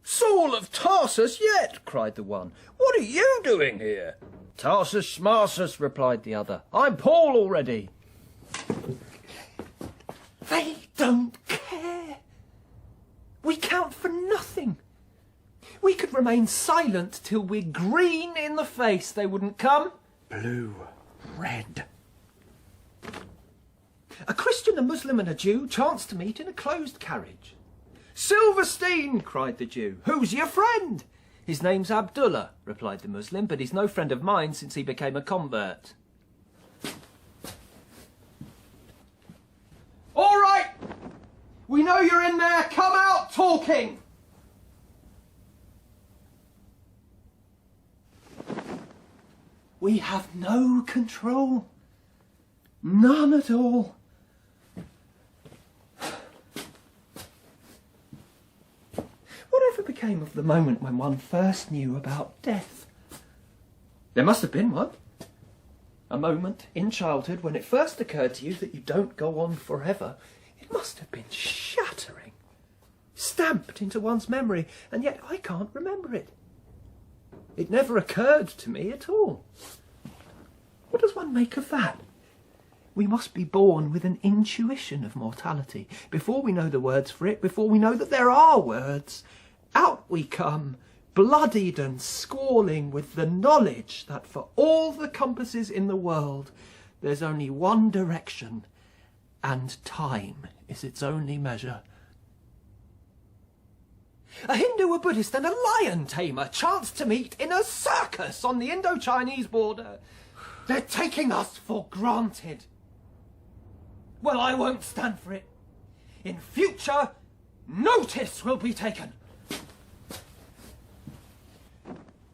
Saul of Tarsus yet, cried the one. What are you doing here? Tarsus schmarsus, replied the other. I'm Paul already. They don't care. We count for nothing. We could remain silent till we're green in the face. They wouldn't come. Blue, red. A Christian, a Muslim and a Jew chanced to meet in a closed carriage. Silverstein, cried the Jew. Who's your friend? His name's Abdullah, replied the Muslim, but he's no friend of mine since he became a convert. All right! We know you're in there. Come out talking! We have no control. None at all. Whatever became of the moment when one first knew about death? There must have been one. A moment in childhood when it first occurred to you that you don't go on forever. It must have been shattering, stamped into one's memory, and yet I can't remember it. It never occurred to me at all. What does one make of that? We must be born with an intuition of mortality. Before we know the words for it, before we know that there are words, out we come, bloodied and squalling with the knowledge that for all the compasses in the world, there's only one direction, and time is its only measure. A Hindu, a Buddhist and a lion tamer chanced to meet in a circus on the Indo-Chinese border. They're taking us for granted. Well, I won't stand for it. In future, notice will be taken.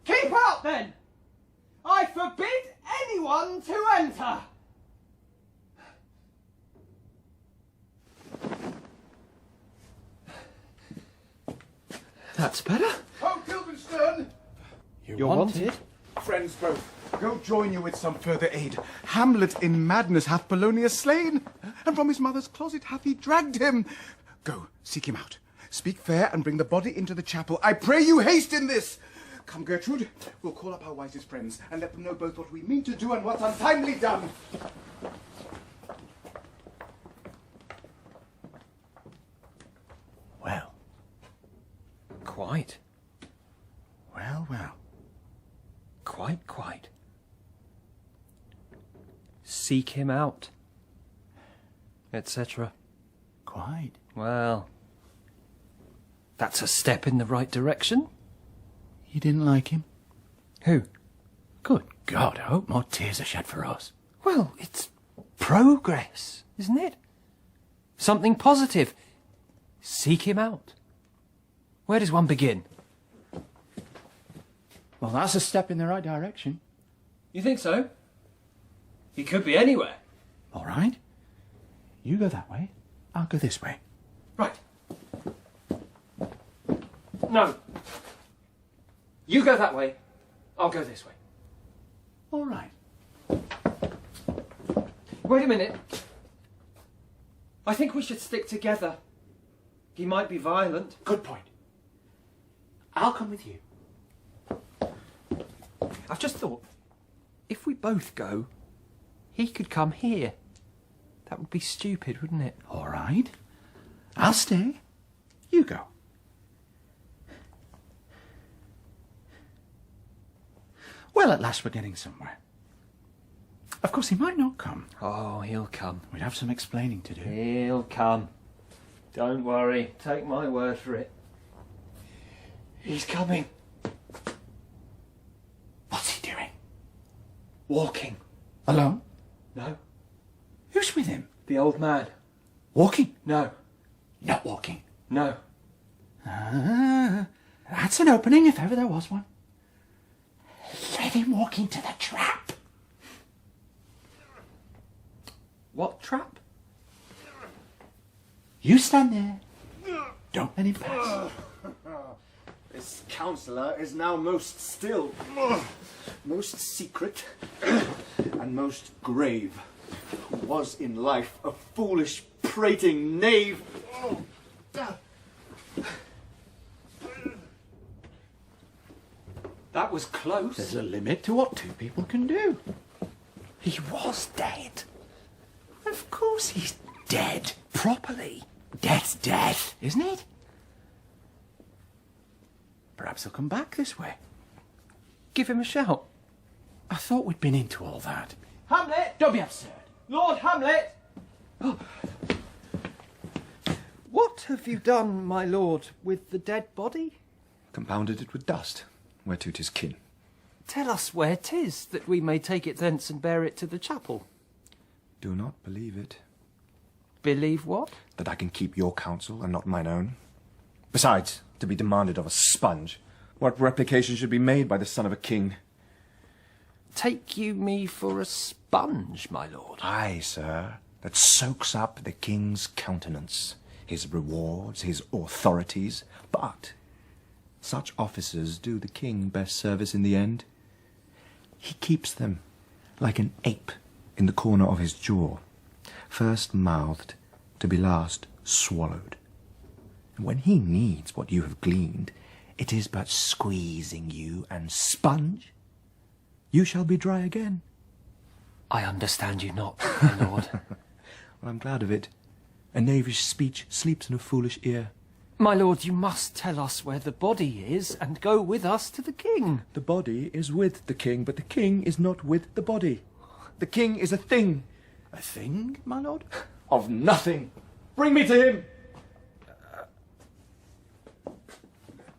Keep out, then! I forbid anyone to enter! That's better. Oh, Guildenstern! You're wanted. Friends both, go join you with some further aid. Hamlet in madness hath Polonius slain, and from his mother's closet hath he dragged him. Go, seek him out. Speak fair and bring the body into the chapel. I pray you haste in this. Come, Gertrude, we'll call up our wisest friends and let them know both what we mean to do and what's untimely done. Well. Quite. Well, well. Quite. Seek him out, etc. quite. Well, that's a step in the right direction. You didn't like him? Who? Good God, I hope more tears are shed for us. Well, it's progress, isn't it? Something positive. Seek him out. Where does one begin? Well, that's a step in the right direction. You think so? He could be anywhere. All right. You go that way, I'll go this way. Right. No. You go that way, I'll go this way. All right. Wait a minute. I think we should stick together. He might be violent. Good point. I'll come with you. I've just thought, if we both go, he could come here. That would be stupid, wouldn't it? All right. I'll stay. You go. Well, at last we're getting somewhere. Of course, he might not come. Oh, he'll come. We'd have some explaining to do. He'll come. Don't worry. Take my word for it. He's coming. What's he doing? Walking. Alone? No. Who's with him? The old man. Walking? No. Not walking. No. Ah, that's an opening if ever there was one. Let him walk into the trap. What trap? You stand there. Don't let him pass. This counsellor is now most still, most secret, and most grave. Who was in life a foolish, prating knave. That was close. There's a limit to what two people can do. He was dead. Of course he's dead. Properly. Death's death, isn't it? Perhaps he'll come back this way. Give him a shout. I thought we'd been into all that. Hamlet! Don't be absurd. Lord Hamlet! What have you done, my lord, with the dead body? Compounded it with dust, whereto 'tis kin. Tell us where 'tis, that we may take it thence and bear it to the chapel. Do not believe it. Believe what? That I can keep your counsel and not mine own. Besides, to be demanded of a sponge, what replication should be made by the son of a king? Take you me for a sponge, my lord? Aye, sir, that soaks up the king's countenance, his rewards, his authorities. But such officers do the king best service in the end. He keeps them like an ape in the corner of his jaw, first mouthed to be last swallowed. And when he needs what you have gleaned, it is but squeezing you, and sponge, you shall be dry again. I understand you not, my lord. Well, I'm glad of it. A knavish speech sleeps in a foolish ear. My lord, you must tell us where the body is, and go with us to the king. The body is with the king, but the king is not with the body. The king is a thing. A thing, my lord? Of nothing. Bring me to him.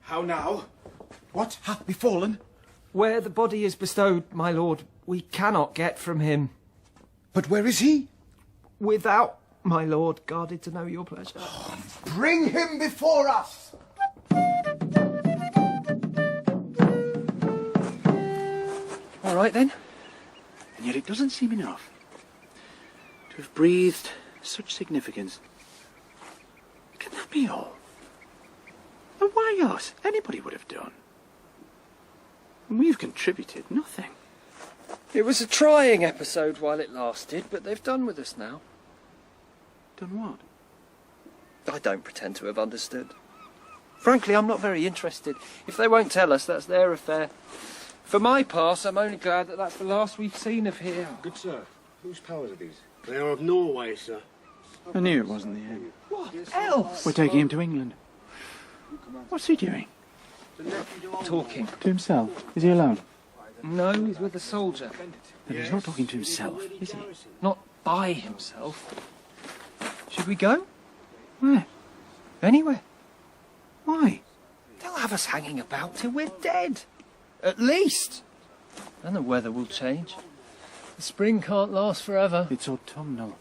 How now? What hath befallen? Where the body is bestowed, my lord, we cannot get from him. But where is he? Without, my lord, guarded to know your pleasure. Bring him before us! All right, then. And yet it doesn't seem enough to have breathed such significance. Can that be all? And why us? Anybody would have done. And we've contributed nothing. It was a trying episode while it lasted, but they've done with us now. Done what? I don't pretend to have understood. Frankly, I'm not very interested. If they won't tell us, that's their affair. For my part, I'm only glad that that's the last we've seen of here. Good sir, whose powers are these? They are of Norway, sir. I knew it wasn't the end. What else? We're taking him to England. What's he doing? Talking. To himself? Is he alone? No, he's with a soldier. Then he's not talking to himself, is he? Not by himself. Should we go? Where? Anywhere. Why? They'll have us hanging about till we're dead. At least. And the weather will change. The spring can't last forever. It's autumnal.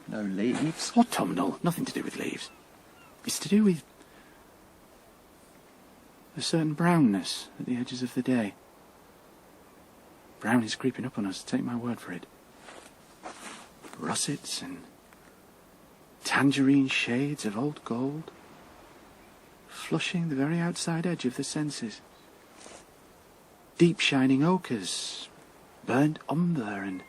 No leaves. Autumnal? Nothing to do with leaves. It's to do with a certain brownness at the edges of the day. Brown is creeping up on us, take my word for it. Russets and tangerine shades of old gold, flushing the very outside edge of the senses. Deep shining ochres, burnt umber and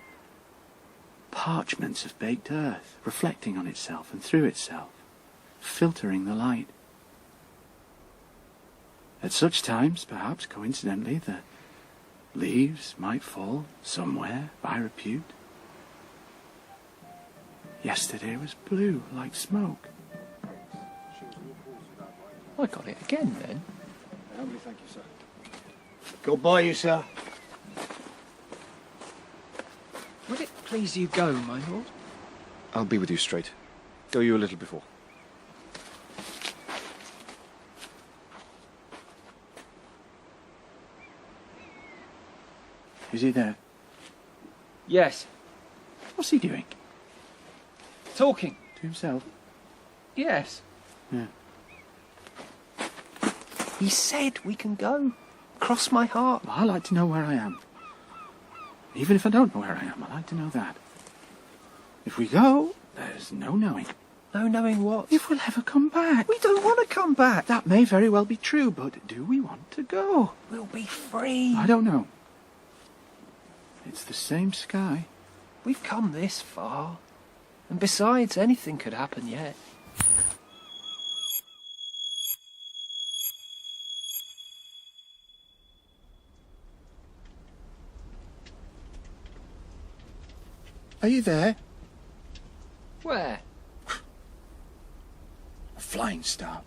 parchments of baked earth, reflecting on itself and through itself, filtering the light. At such times, perhaps coincidentally, the leaves might fall somewhere by repute. Yesterday was blue, like smoke. I got it again, then. Humbly thank you, sir. Good bye, you, sir. Would it please you go, my lord? I'll be with you straight. Go you a little before. Is he there? Yes. What's he doing? Talking. To himself? Yes. Yeah. He said we can go. Cross my heart. Well, I like to know where I am. Even if I don't know where I am, I like to know that. If we go, there's no knowing. No knowing what? If we'll ever come back. We don't want to come back. That may very well be true, but do we want to go? We'll be free. I don't know. It's the same sky. We've come this far. And besides, anything could happen yet. Are you there? Where? A flying start.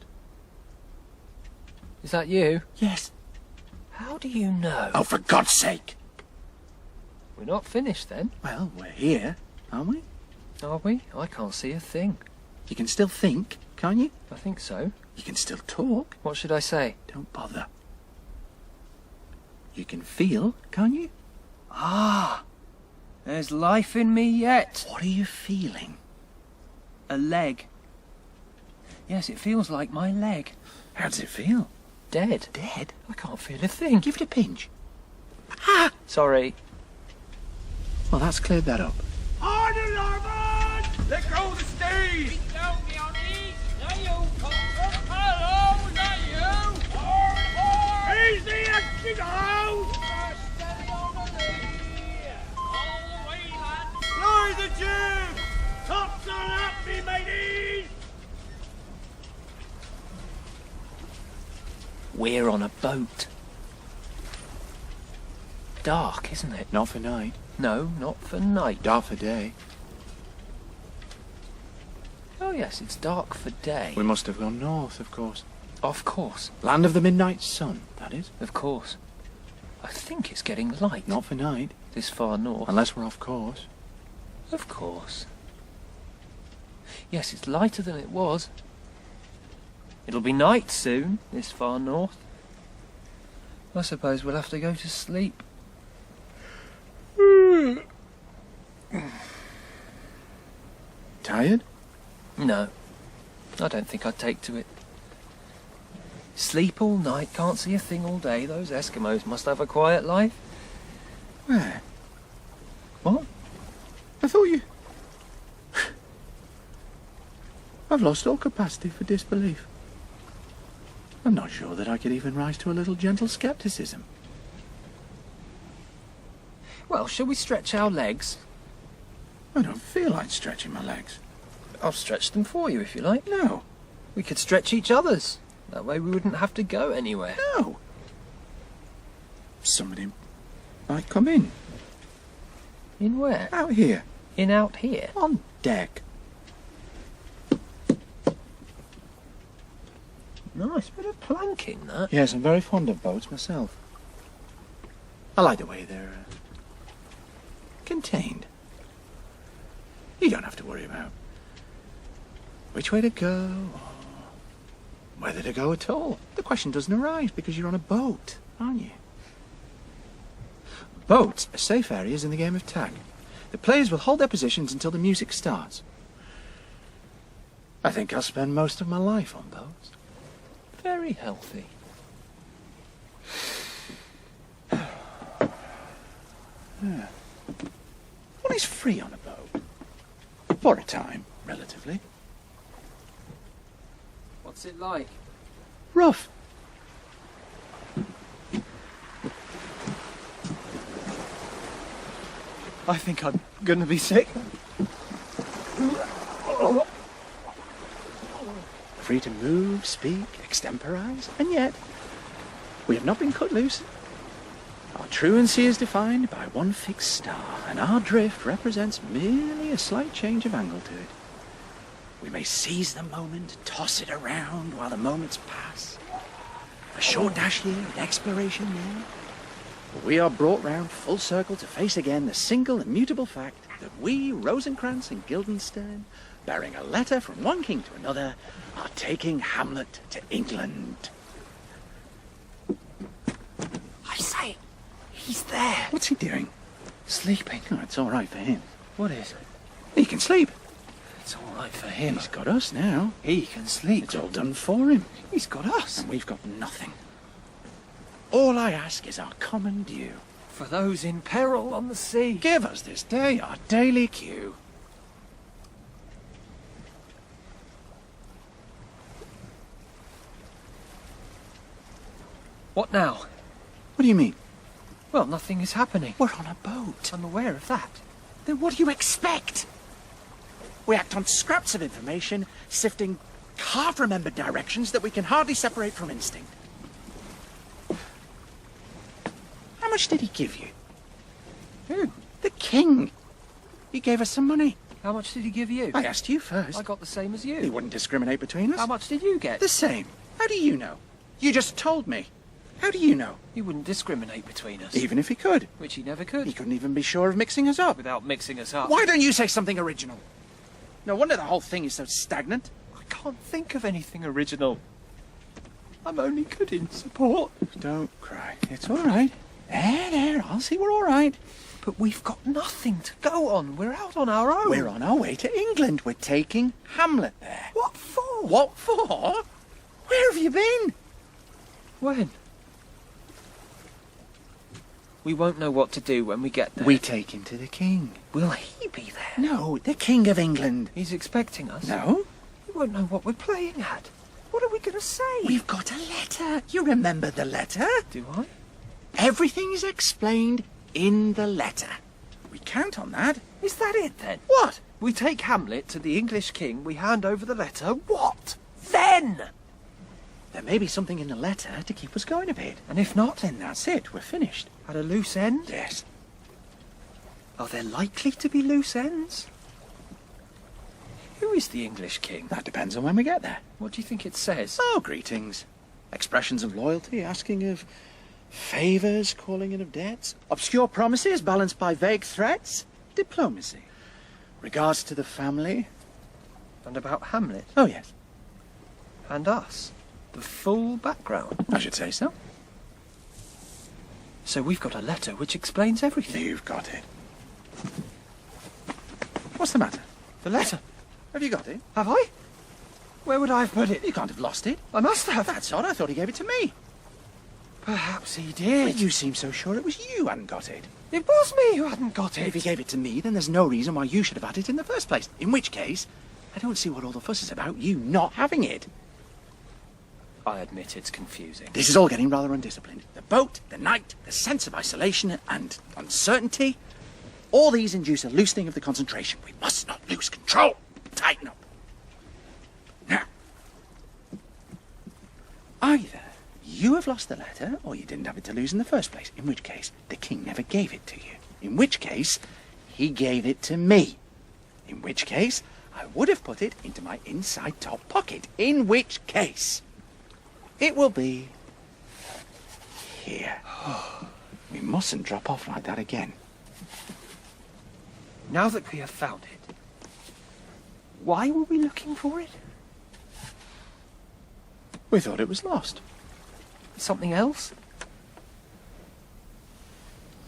Is that you? Yes. How do you know? Oh, for God's sake! We're not finished then. Well, we're here, aren't we? Are we? I can't see a thing. You can still think, can't you? I think so. You can still talk. What should I say? Don't bother. You can feel, can't you? Ah! There's life in me yet. What are you feeling? A leg. Yes, it feels like my leg. How does it feel? Dead. Dead? I can't feel a thing. Give it a pinch. Ah! Sorry. Well, that's cleared that up. Harder, Larman! Let go of the stage! Down, Johnny. Now you, Corbett. Hello, is that you? Hard. Easy as she goes! Steady on the lee. All the way, lad. Lower the jib! Tops are happy, mateys! We're on a boat. Dark, isn't it? Not for night. No, not for night. Dark for day. Oh yes, it's dark for day. We must have gone north, of course. Of course. Land of the midnight sun, that is. Of course. I think it's getting light. Not for night. This far north. Unless we're off course. Of course. Yes, it's lighter than it was. It'll be night soon, this far north. I suppose we'll have to go to sleep. Tired? No, I don't think I'd take to it. Sleep all night, can't see a thing all day. Those Eskimos must have a quiet life. Where? What? I thought you... I've lost all capacity for disbelief. I'm not sure that I could even rise to a little gentle scepticism. Well, shall we stretch our legs? I don't feel like stretching my legs. I'll stretch them for you if you like. No. We could stretch each other's. That way we wouldn't have to go anywhere. No. Somebody might come in. In where? Out here. In out here? On deck. Nice bit of planking, that. Yes, I'm very fond of boats myself. I like the way they're contained. You don't have to worry about which way to go, or whether to go at all. The question doesn't arise because you're on a boat, aren't you? Boats are safe areas in the game of tag. The players will hold their positions until the music starts. I think I'll spend most of my life on boats. Very healthy. Yeah. One is free on a boat. For a time, relatively. What's it like? Rough. I think I'm gonna be sick. Free to move, speak, extemporize, and yet we have not been cut loose. Our truancy is defined by one fixed star, and our drift represents merely a slight change of angle to it. We may seize the moment, toss it around while the moments pass. A short dash here, an exploration there. But we are brought round full circle to face again the single immutable fact that we, Rosencrantz and Guildenstern, bearing a letter from one king to another, are taking Hamlet to England. I say, he's there. What's he doing? Sleeping. Oh, it's all right for him. What is? He can sleep. It's all right for him. He's got us now. He can sleep. It's all done for him. He's got us. And we've got nothing. All I ask is our common due. For those in peril on the sea. Give us this day our daily cue. What now? What do you mean? Well, nothing is happening. We're on a boat. I'm aware of that. Then what do you expect? We act on scraps of information, sifting half-remembered directions that we can hardly separate from instinct. How much did he give you? Who? The king. He gave us some money. How much did he give you? I asked you first. I got the same as you. He wouldn't discriminate between us. How much did you get? The same. How do you know? You just told me. How do you know? He wouldn't discriminate between us. Even if he could. Which he never could. He couldn't even be sure of mixing us up. Without mixing us up. Why don't you say something original? No wonder the whole thing is so stagnant. I can't think of anything original. I'm only good in support. Don't cry. It's all right. There, I'll see we're all right. But we've got nothing to go on. We're out on our own. We're on our way to England. We're taking Hamlet there. What for? What for? Where have you been? When? We won't know what to do when we get there. We take him to the king. Will he be there? No, the King of England. He's expecting us. No? He won't know what we're playing at. What are we going to say? We've got a letter. You remember the letter? Do I? Everything's explained in the letter. We count on that. Is that it, then? What? We take Hamlet to the English king, we hand over the letter. What? Then? There may be something in the letter to keep us going a bit. And if not? Then that's it. We're finished. At a loose end? Yes. Are there likely to be loose ends? Who is the English king? That depends on when we get there. What do you think it says? Oh, greetings. Expressions of loyalty, asking of favours, calling in of debts. Obscure promises balanced by vague threats. Diplomacy. Regards to the family. And about Hamlet? Oh, yes. And us? The full background? I should say so. So we've got a letter which explains everything. You've got it. What's the matter? The letter. Have you got it? Have I? Where would I have put it? You can't have lost it. I must have. That's odd. I thought he gave it to me. Perhaps he did. But you seem so sure it was you who hadn't got it. It was me who hadn't got it. If he gave it to me, then there's no reason why you should have had it in the first place. In which case, I don't see what all the fuss is about, you not having it. I admit it's confusing. This is all getting rather undisciplined. The boat, the night, the sense of isolation and uncertainty, all these induce a loosening of the concentration. We must not lose control. Tighten up. Now, either you have lost the letter, or you didn't have it to lose in the first place, in which case the king never gave it to you. In which case, he gave it to me. In which case, I would have put it into my inside top pocket. In which case, it will be here. We mustn't drop off like that again. Now that we have found it, Why were we looking for it? We thought it was lost. Something else?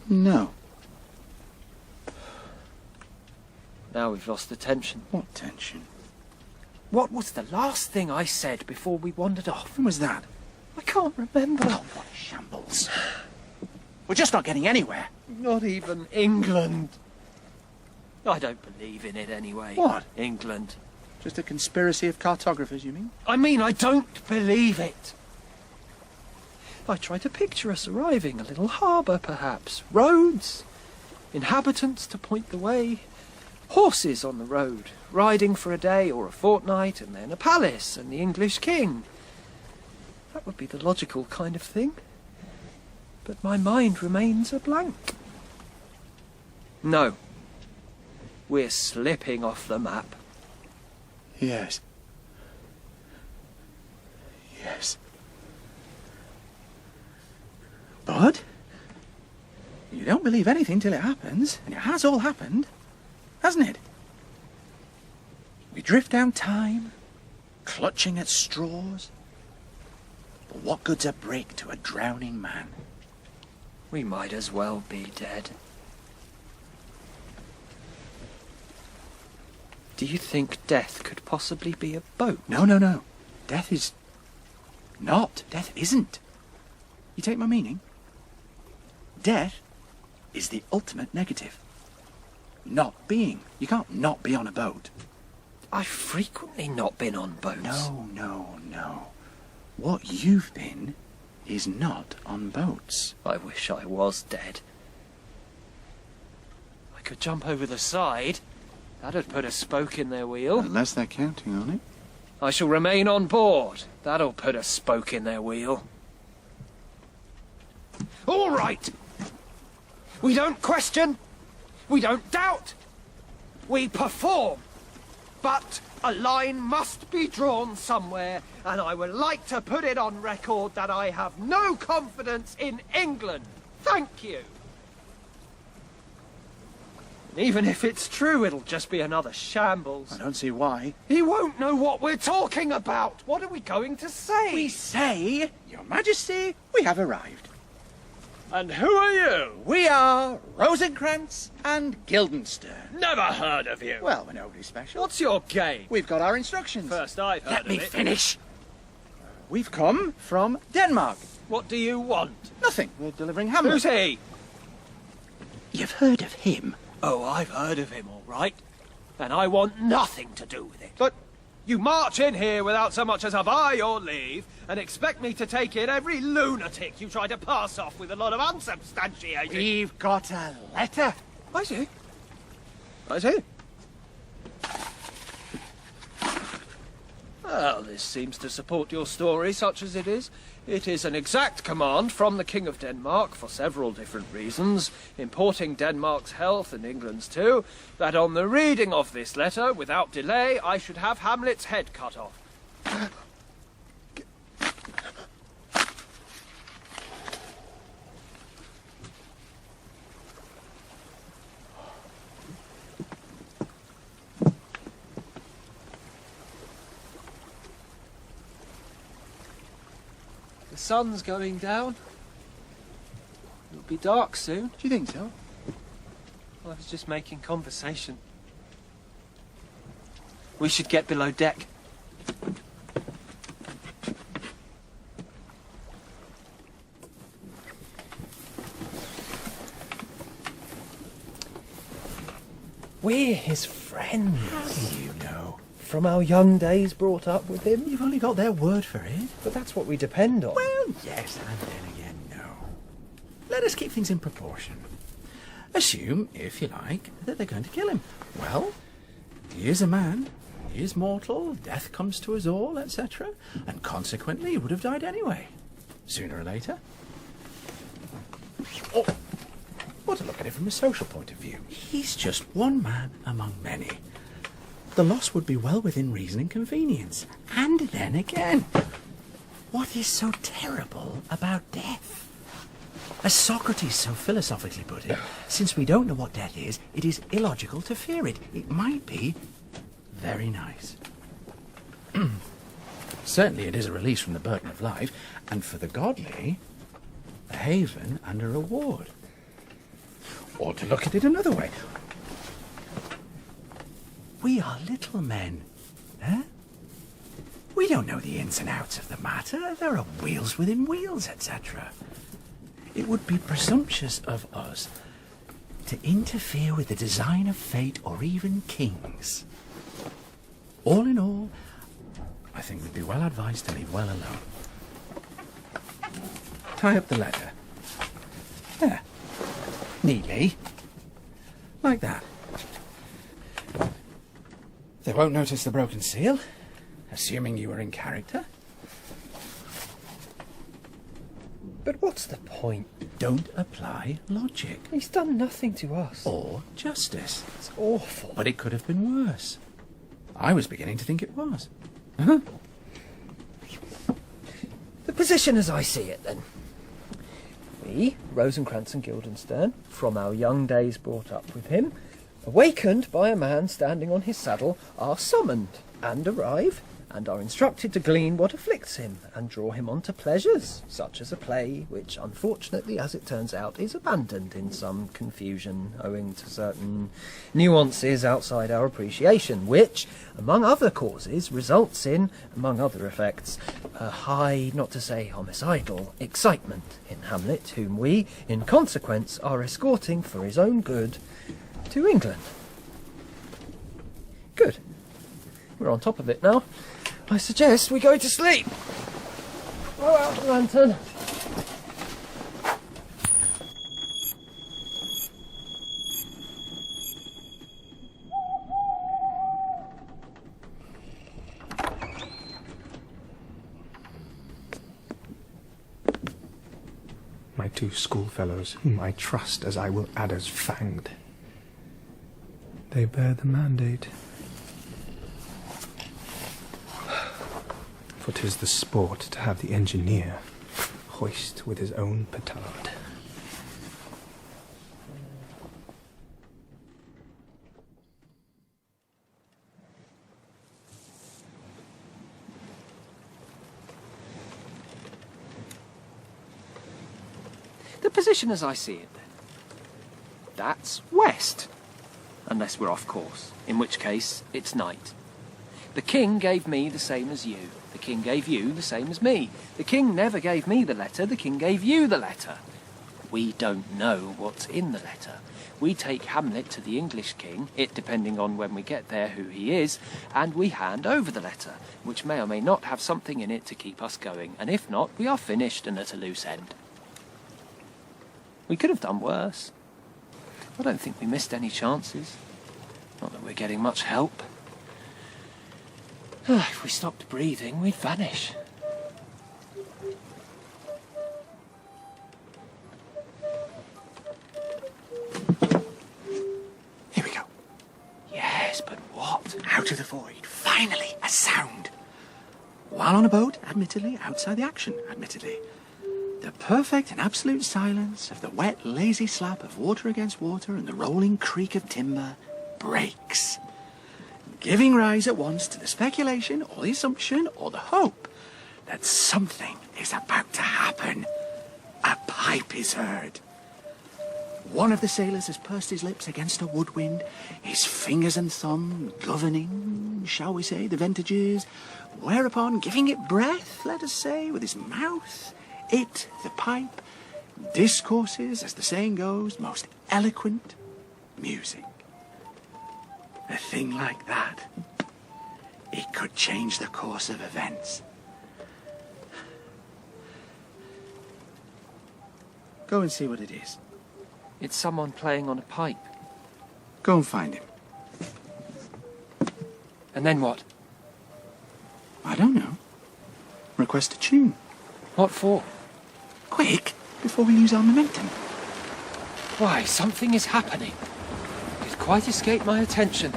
No. Now we've lost the tension. What tension? What was the last thing I said before we wandered off? When was that? I can't remember. Oh, what a shambles. We're just not getting anywhere. Not even England. I don't believe in it anyway. What? England. Just a conspiracy of cartographers, you mean? I mean, I don't believe it. I try to picture us arriving, a little harbour perhaps, roads, inhabitants to point the way, horses on the road, riding for a day or a fortnight, and then a palace and the English king. That would be the logical kind of thing. But my mind remains a blank. No. We're slipping off the map. Yes. Yes. But you don't believe anything till it happens, and it has all happened, hasn't it? We drift down time, clutching at straws. But what good's a break to a drowning man? We might as well be dead. Do you think death could possibly be a boat? No, no, no. Death is not. Death isn't. You take my meaning? Death is the ultimate negative. Not being. You can't not be on a boat. I've frequently not been on boats. No, no, no. What you've been is not on boats. I wish I was dead. I could jump over the side. That'd put a spoke in their wheel. Unless they're counting on it. I shall remain on board. That'll put a spoke in their wheel. All right. We don't question. We don't doubt. We perform. But a line must be drawn somewhere, and I would like to put it on record that I have no confidence in England. Thank you. And even if it's true, it'll just be another shambles. I don't see why. He won't know what we're talking about. What are we going to say? We say, Your Majesty, we have arrived. And who are you? We are Rosencrantz and Guildenstern. Never heard of you. Well, we're nobody special. What's your game? We've got our instructions. First I've heard Let of me it. finish. We've come from Denmark. What do you want? Nothing. We're delivering Hamlet. Who's he? You've heard of him? Oh, I've heard of him, all right. And I want nothing to do with it. But you march in here without so much as a by your leave and expect me to take in every lunatic you try to pass off with a lot of unsubstantiated... we've got a letter. I see. I see. Well, this seems to support your story, such as it is. It is an exact command from the King of Denmark, for several different reasons, importing Denmark's health and England's too, that on the reading of this letter, without delay, I should have Hamlet's head cut off. The sun's going down. It'll be dark soon. Do you think so? I was just making conversation. We should get below deck. We're his friends. How do you know? From our young days brought up with him. You've only got their word for it. But that's what we depend on. Well, yes, and then again, no. Let us keep things in proportion. Assume, if you like, that they're going to kill him. Well, he is a man, he is mortal, death comes to us all, etc. And consequently, he would have died anyway, sooner or later. Or to look at it from a social point of view, he's just one man among many. The loss would be well within reason and convenience. And then again, what is so terrible about death? As Socrates so philosophically put it, since we don't know what death is, it is illogical to fear it. It might be Very nice. Certainly it is a release from the burden of life, and for the godly, a haven and a reward. Or to look at it another way, we are little men, eh? We don't know the ins and outs of the matter. There are wheels within wheels, etc. It would be presumptuous of us to interfere with the design of fate or even kings. All in all, I think we'd be well advised to leave well alone. Tie up the letter. There. Neatly. Like that. They won't notice the broken seal, assuming you were in character. But what's the point? Don't apply logic. He's done nothing to us. Or justice. It's awful. But it could have been worse. I was beginning to think it was. Huh? The position as I see it, then. We, Rosencrantz and Guildenstern, from our young days brought up with him, awakened by a man standing on his saddle, are summoned, and arrive, and are instructed to glean what afflicts him, and draw him on to pleasures, such as a play, which, unfortunately, as it turns out, is abandoned in some confusion, owing to certain nuances outside our appreciation, which, among other causes, results in, among other effects, a high, not to say homicidal, excitement in Hamlet, whom we, in consequence, are escorting for his own good to England. Good. We're on top of it now. I suggest we go to sleep. Throw out the lantern. My 2 schoolfellows, whom I trust as I will adders fanged. They bear the mandate. For 'tis the sport to have the engineer hoist with his own petard. The position as I see it, then. That's west. Unless we're off course, in which case it's night. The king gave me the same as you. The king gave you the same as me. The king never gave me the letter, the king gave you the letter. We don't know what's in the letter. We take Hamlet to the English king, it depending on when we get there who he is, and we hand over the letter, which may or may not have something in it to keep us going, and if not, we are finished and at a loose end. We could have done worse. I don't think we missed any chances. Not that we're getting much help. If we stopped breathing, we'd vanish. Here we go. Yes, but what? Out of the void. Finally, a sound. While on a boat, admittedly, outside the action, admittedly. The perfect and absolute silence of the wet, lazy slap of water against water and the rolling creak of timber breaks, giving rise at once to the speculation or the assumption or the hope that something is about to happen. A pipe is heard. One of the sailors has pursed his lips against a woodwind, his fingers and thumb governing, shall we say, the vintages, whereupon, giving it breath, let us say, with his mouth, it, the pipe, discourses, as the saying goes, most eloquent music. A thing like that, it could change the course of events. Go and see what it is. It's someone playing on a pipe. Go and find him. And then what? I don't know. Request a tune. What for? Quick, before we lose our momentum. Why, something is happening. It's quite escaped my attention.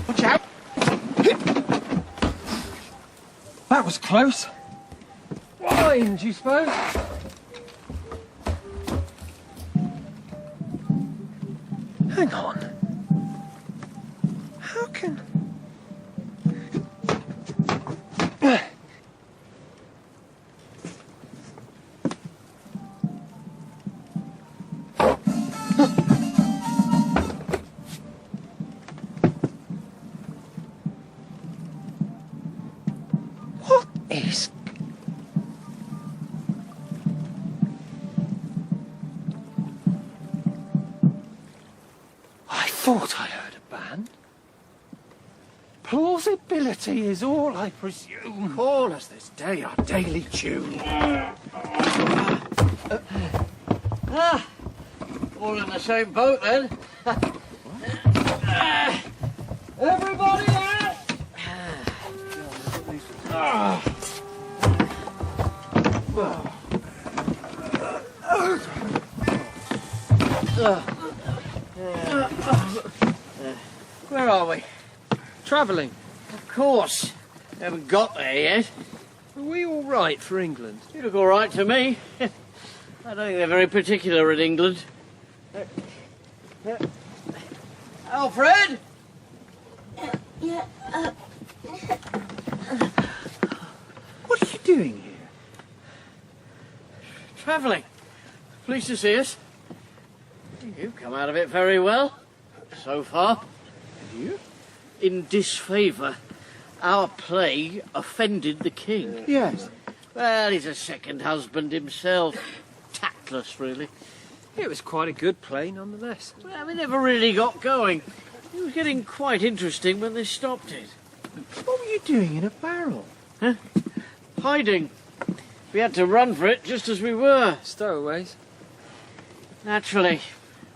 Watch out! That was close. Wine, do you suppose? Hang on. is... I thought I heard a band. Plausibility is all I presume. Call us this day our daily tune. All in the same boat then. Everybody out! Where are we? Travelling. Of course. Haven't got there yet. Are we all right for England? You look all right to me. I don't think they're very particular in England. Alfred? What are you doing here? Travelling. Pleased to see us. You've come out of it very well. So far. Have you? In disfavour. Our play offended the king. Yes. Well, he's a second husband himself. Tactless, really. It was quite a good play, nonetheless. Well, we never really got going. It was getting quite interesting when they stopped it. What were you doing in a barrel? Huh? Hiding. We had to run for it just as we were. Stowaways. Naturally.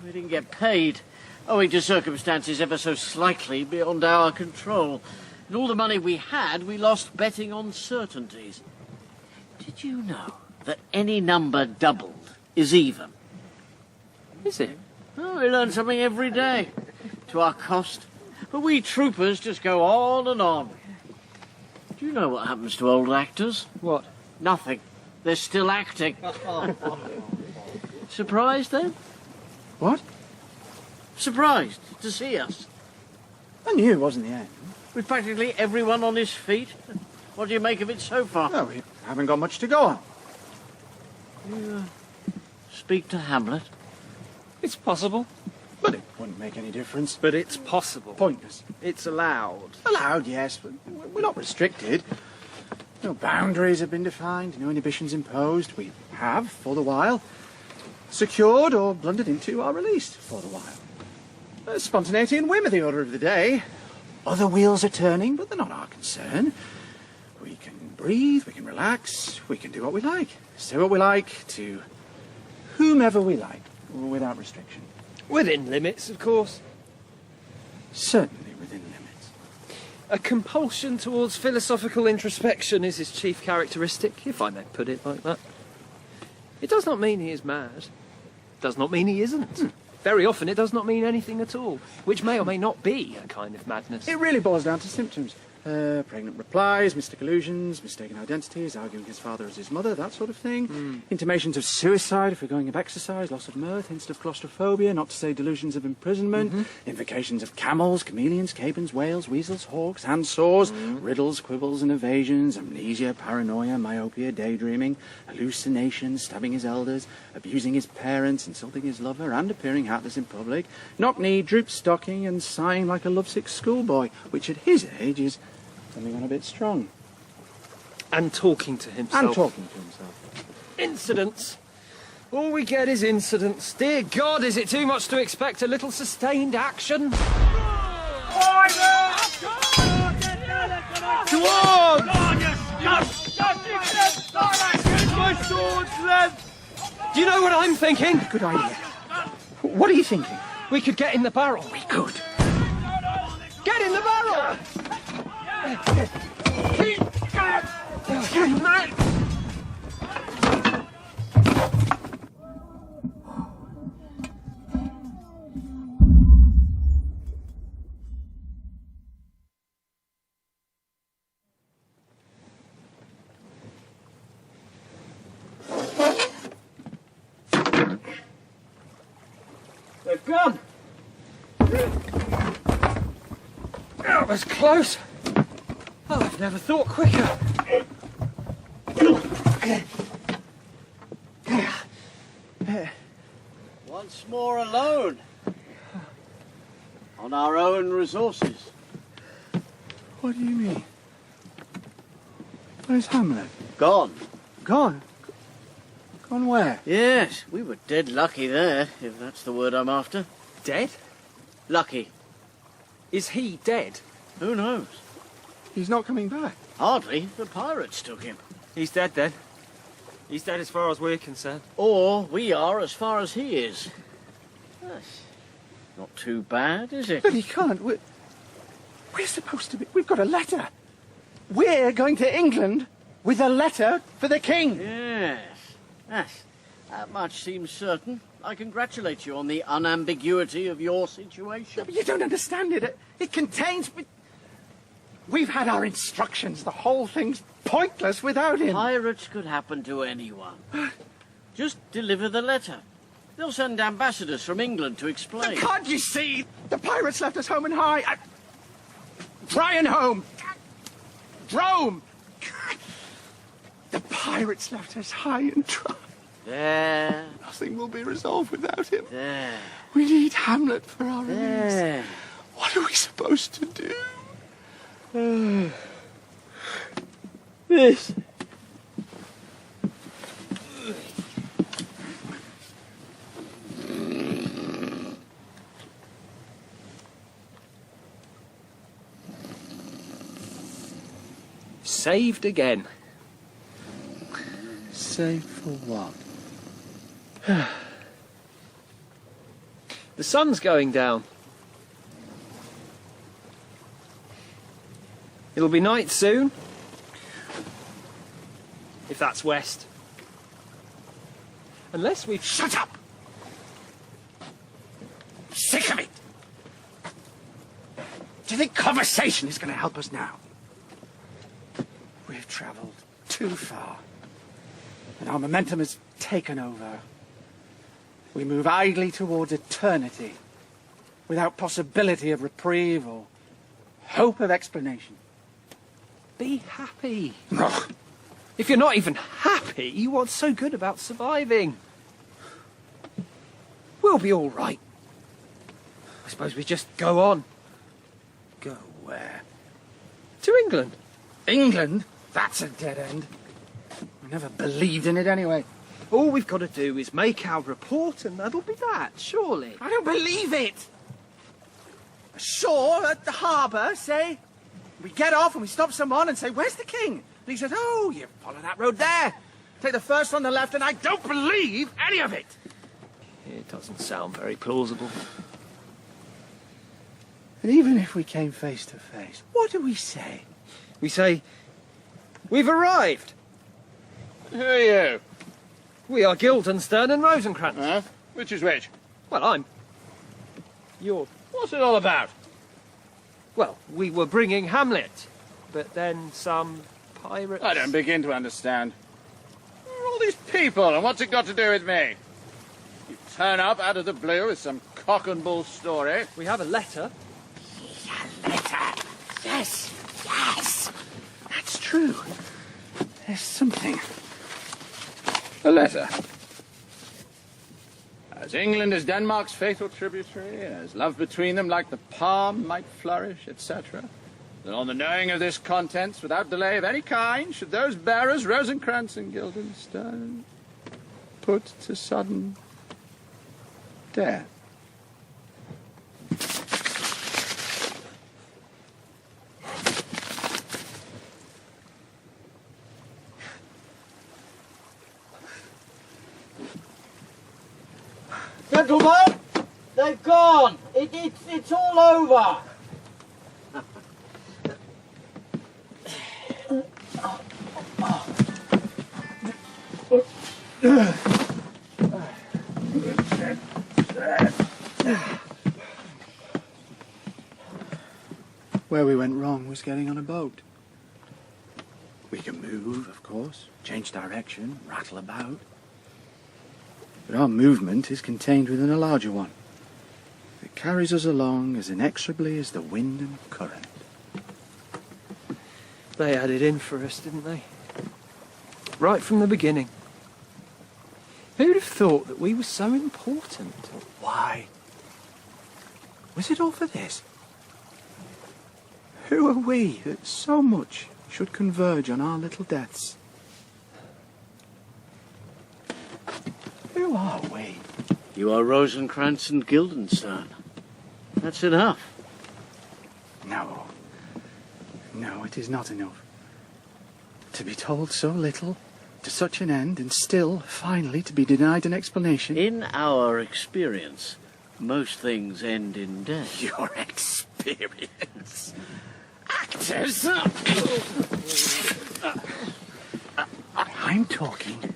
We didn't get paid, owing to circumstances ever so slightly beyond our control. And all the money we had, we lost betting on certainties. Did you know that any number doubled is even? Is it? Oh, we learn something every day. To our cost. But we troopers just go on and on. Do you know what happens to old actors? What? Nothing. They're still acting. Surprised, then? What? Surprised to see us. I knew it wasn't the end. With practically everyone on his feet. What do you make of it so far? No, we haven't got much to go on. You speak to Hamlet? It's possible. But it wouldn't make any difference. But it's possible. Pointless. It's allowed. Allowed, yes, but we're not restricted. No boundaries have been defined, no inhibitions imposed. We have, for the while, secured or blundered into our release, for the while. Spontaneity and whim are the order of the day. Other wheels are turning, but they're not our concern. We can breathe, we can relax, we can do what we like. Say what we like to whomever we like, without restriction. Within limits, of course. Certainly within limits. A compulsion towards philosophical introspection is his chief characteristic, if I may put it like that. It does not mean he is mad. Does not mean he isn't. Very often it does not mean anything at all, which may or may not be a kind of madness. It really boils down to symptoms. Pregnant replies, mystic illusions, mistaken identities, arguing his father as his mother, that sort of thing. Intimations of suicide if we're going of exercise, loss of mirth, hints of claustrophobia, not to say delusions of imprisonment, invocations of camels, chameleons, capons, whales, weasels, hawks, handsaws, riddles, quibbles and evasions, amnesia, paranoia, myopia, daydreaming, hallucinations, stabbing his elders, abusing his parents, insulting his lover, and appearing hatless in public, knock-knee, droop stocking, and sighing like a lovesick schoolboy, which at his age is coming on a bit strong. And talking to himself. Incidents. All we get is incidents. Dear God, is it too much to expect a little sustained action? Towards! My sword's length! Do you know what I'm thinking? Good idea. What are you thinking? We could get in the barrel. We could. Get in the barrel! They've gone. That was close. Oh, I've never thought quicker. Once more alone. On our own resources. What do you mean? Where's Hamlet? Gone. Gone? Gone where? Yes, we were dead lucky there, if that's the word I'm after. Dead? Lucky. Is he dead? Who knows? He's not coming back. Hardly. The pirates took him. He's dead then. He's dead as far as we're concerned. Or we are as far as he is. That's not too bad, is it? But he can't. We're supposed to be... We've got a letter. We're going to England with a letter for the king. Yes. Yes. That much seems certain. I congratulate you on the unambiguity of your situation. But you don't understand it. It contains... We've had our instructions. The whole thing's pointless without him. Pirates could happen to anyone. Just deliver the letter. They'll send ambassadors from England to explain. But can't you see? The pirates left us home and high. Dry and home. Rome. The pirates left us high and dry. There. Nothing will be resolved without him. There. We need Hamlet for our There. release. What are we supposed to do? This. Saved again. Saved for what? The sun's going down. It'll be night soon. If that's west. Unless we've... Shut up! I'm sick of it! Do you think conversation is going to help us now? We've travelled too far. And our momentum has taken over. We move idly towards eternity, without possibility of reprieve or hope of explanation. Be happy. If you're not even happy, what's so good about surviving? We'll be all right. I suppose we just go on. Go where? To England. England? That's a dead end. I never believed in it anyway. All we've got to do is make our report and that'll be that, surely. I don't believe it. Ashore at the harbour, say, we get off and we stop someone and say, where's the king? And he says, oh, you follow that road there. Take the first on the left, and I don't believe any of it. It doesn't sound very plausible. And even if we came face to face, what do we say? We say, we've arrived. Who are you? We are Guildenstern and Rosencrantz. Huh? Which is which? Well, you're... What's it all about? Well, we were bringing Hamlet, but then some pirates... I don't begin to understand. Who are all these people, and what's it got to do with me? You turn up out of the blue with some cock and bull story. We have a letter. A letter. Yes, yes. That's true. There's something. A letter. As England is Denmark's faithful tributary, as love between them like the palm might flourish, etc., then on the knowing of this contents, without delay of any kind, should those bearers, Rosencrantz and Guildenstern, put to sudden death. Gentlemen, they've gone. It's all over. Where we went wrong was getting on a boat. We can move, of course, change direction, rattle about. But our movement is contained within a larger one. It carries us along as inexorably as the wind and current. They had it in for us, didn't they? Right from the beginning. Who'd have thought that we were so important? Why? Was it all for this? Who are we that so much should converge on our little deaths. Who are we? You are Rosencrantz and Guildenstern. That's enough. No. No, it is not enough. To be told so little, to such an end, and still, finally, to be denied an explanation. In our experience, most things end in death. Your experience? Actors! I'm talking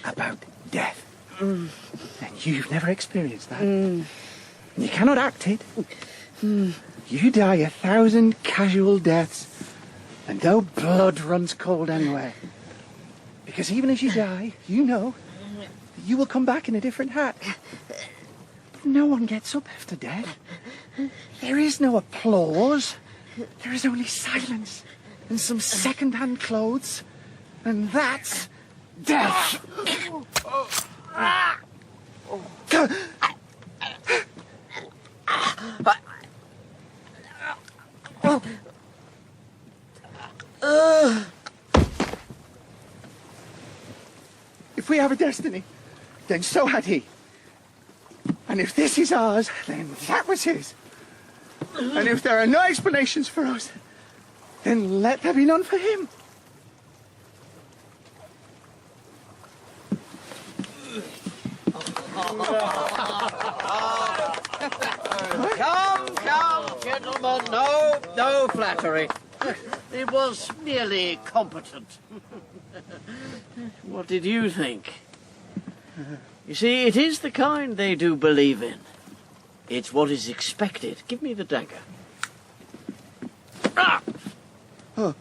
about death. And you've never experienced that. You cannot act it. You die 1,000 casual deaths, and no blood runs cold anywhere. Because even as you die, you know that you will come back in a different hat. No one gets up after death. There is no applause. There is only silence and some second-hand clothes. And that's death. If we have a destiny, then so had he. And if this is ours, then that was his. And if there are no explanations for us, then let there be none for him. Come, gentlemen, no flattery. It was merely competent. What did you think? You see, it is the kind they do believe in. It's what is expected. Give me the dagger. Ah! Oh.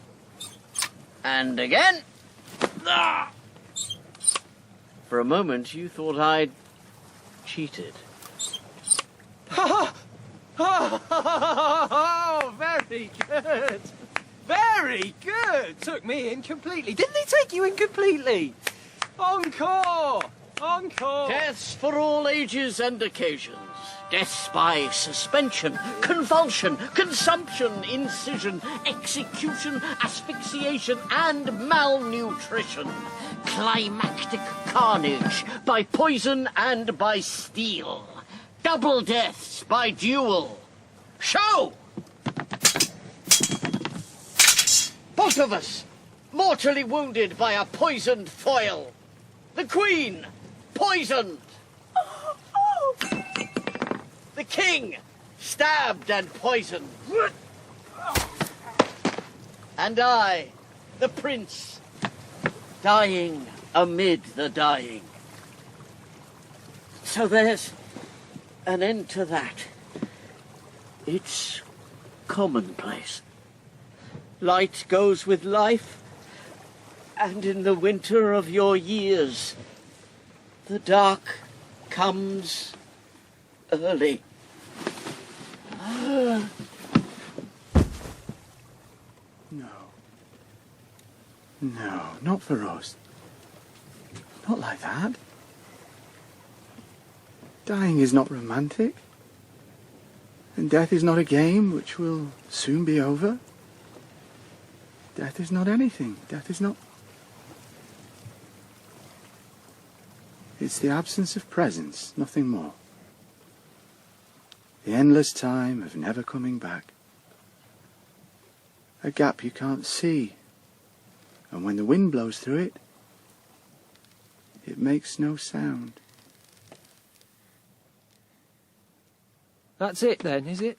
And again. Ah! For a moment, you thought I'd cheated. Oh, very good. Very good. Took me in completely. Didn't he take you in completely? Encore! Encore! Deaths for all ages and occasions. Deaths by suspension, convulsion, consumption, incision, execution, asphyxiation, and malnutrition. Climactic carnage by poison and by steel. Double deaths by duel. Show! Both of us, mortally wounded by a poisoned foil. The Queen, poisoned. The King, stabbed and poisoned. And I, the Prince, dying amid the dying. So there's an end to that. It's commonplace. Light goes with life, and in the winter of your years, the dark comes early. No, not for us. Not like that. Dying is not romantic. And death is not a game which will soon be over. Death is not anything. Death is not... It's the absence of presence, nothing more. The endless time of never coming back. A gap you can't see. And when the wind blows through it, it makes no sound. That's it then, is it?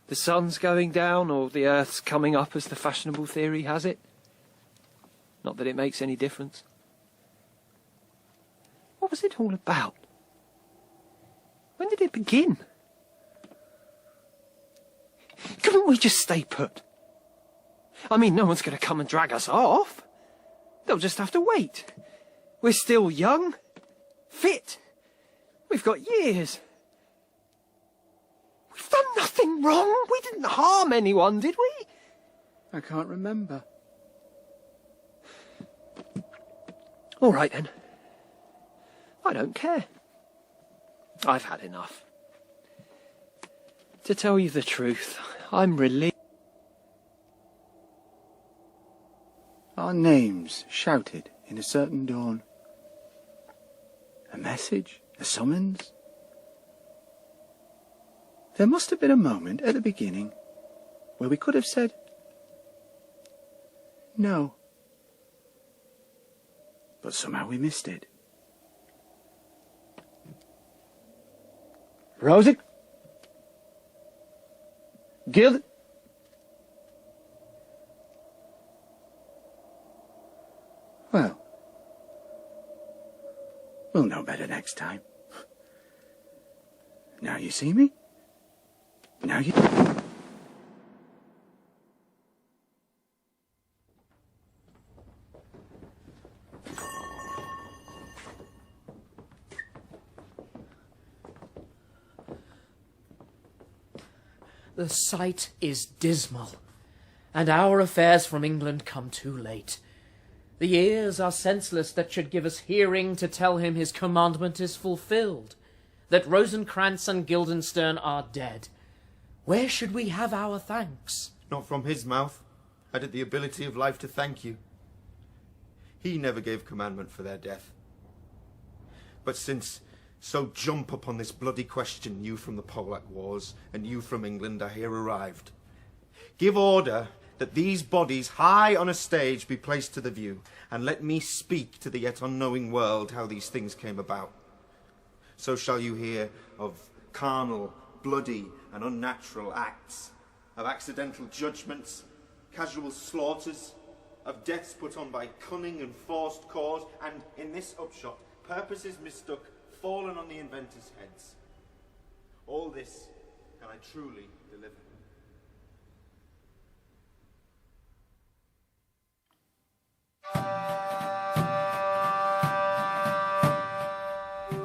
The sun's going down or the earth's coming up as the fashionable theory has it? Not that it makes any difference. What was it all about? When did it begin? Couldn't we just stay put? I mean, no one's going to come and drag us off. They'll just have to wait. We're still young, fit. We've got years. We've done nothing wrong. We didn't harm anyone, did we? I can't remember. All right, then. I don't care. I've had enough. To tell you the truth, I'm relieved. our names shouted in a certain dawn? A message? A summons? There must have been a moment at the beginning where we could have said no. But somehow we missed it. Rosie? Gilet? Well, we'll know better next time. Now you see me? Now you... The sight is dismal, and our affairs from England come too late. The ears are senseless that should give us hearing to tell him his commandment is fulfilled, that Rosencrantz and Guildenstern are dead. Where should we have our thanks? Not from his mouth. Had it the ability of life to thank you. He never gave commandment for their death. But since so jump upon this bloody question, you from the Polack wars, and you from England are here arrived, give order that these bodies high on a stage be placed to the view, and let me speak to the yet unknowing world how these things came about. So shall you hear of carnal, bloody, and unnatural acts, of accidental judgments, casual slaughters, of deaths put on by cunning and forced cause, and, in this upshot, purposes mistook, fallen on the inventors' heads. All this can I truly deliver.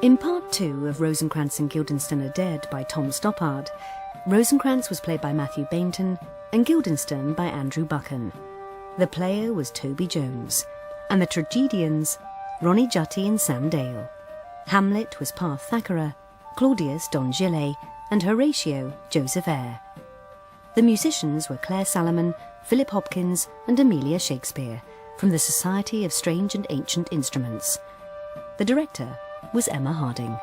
In part 2 of Rosencrantz and Guildenstern Are Dead by Tom Stoppard, Rosencrantz was played by Mathew Baynton and Guildenstern by Andrew Buchan. The player was Toby Jones, and the tragedians Ronny, Jhutti and Sam Dale. Hamlet was Parth Thakerar, Claudius Don Gilet, and Horatio Joseph Eyre. The musicians were Clare Salomon, Philip Hopkins and Amelia Shakespeare from the Society of Strange and Ancient Instruments. The director was Emma Harding.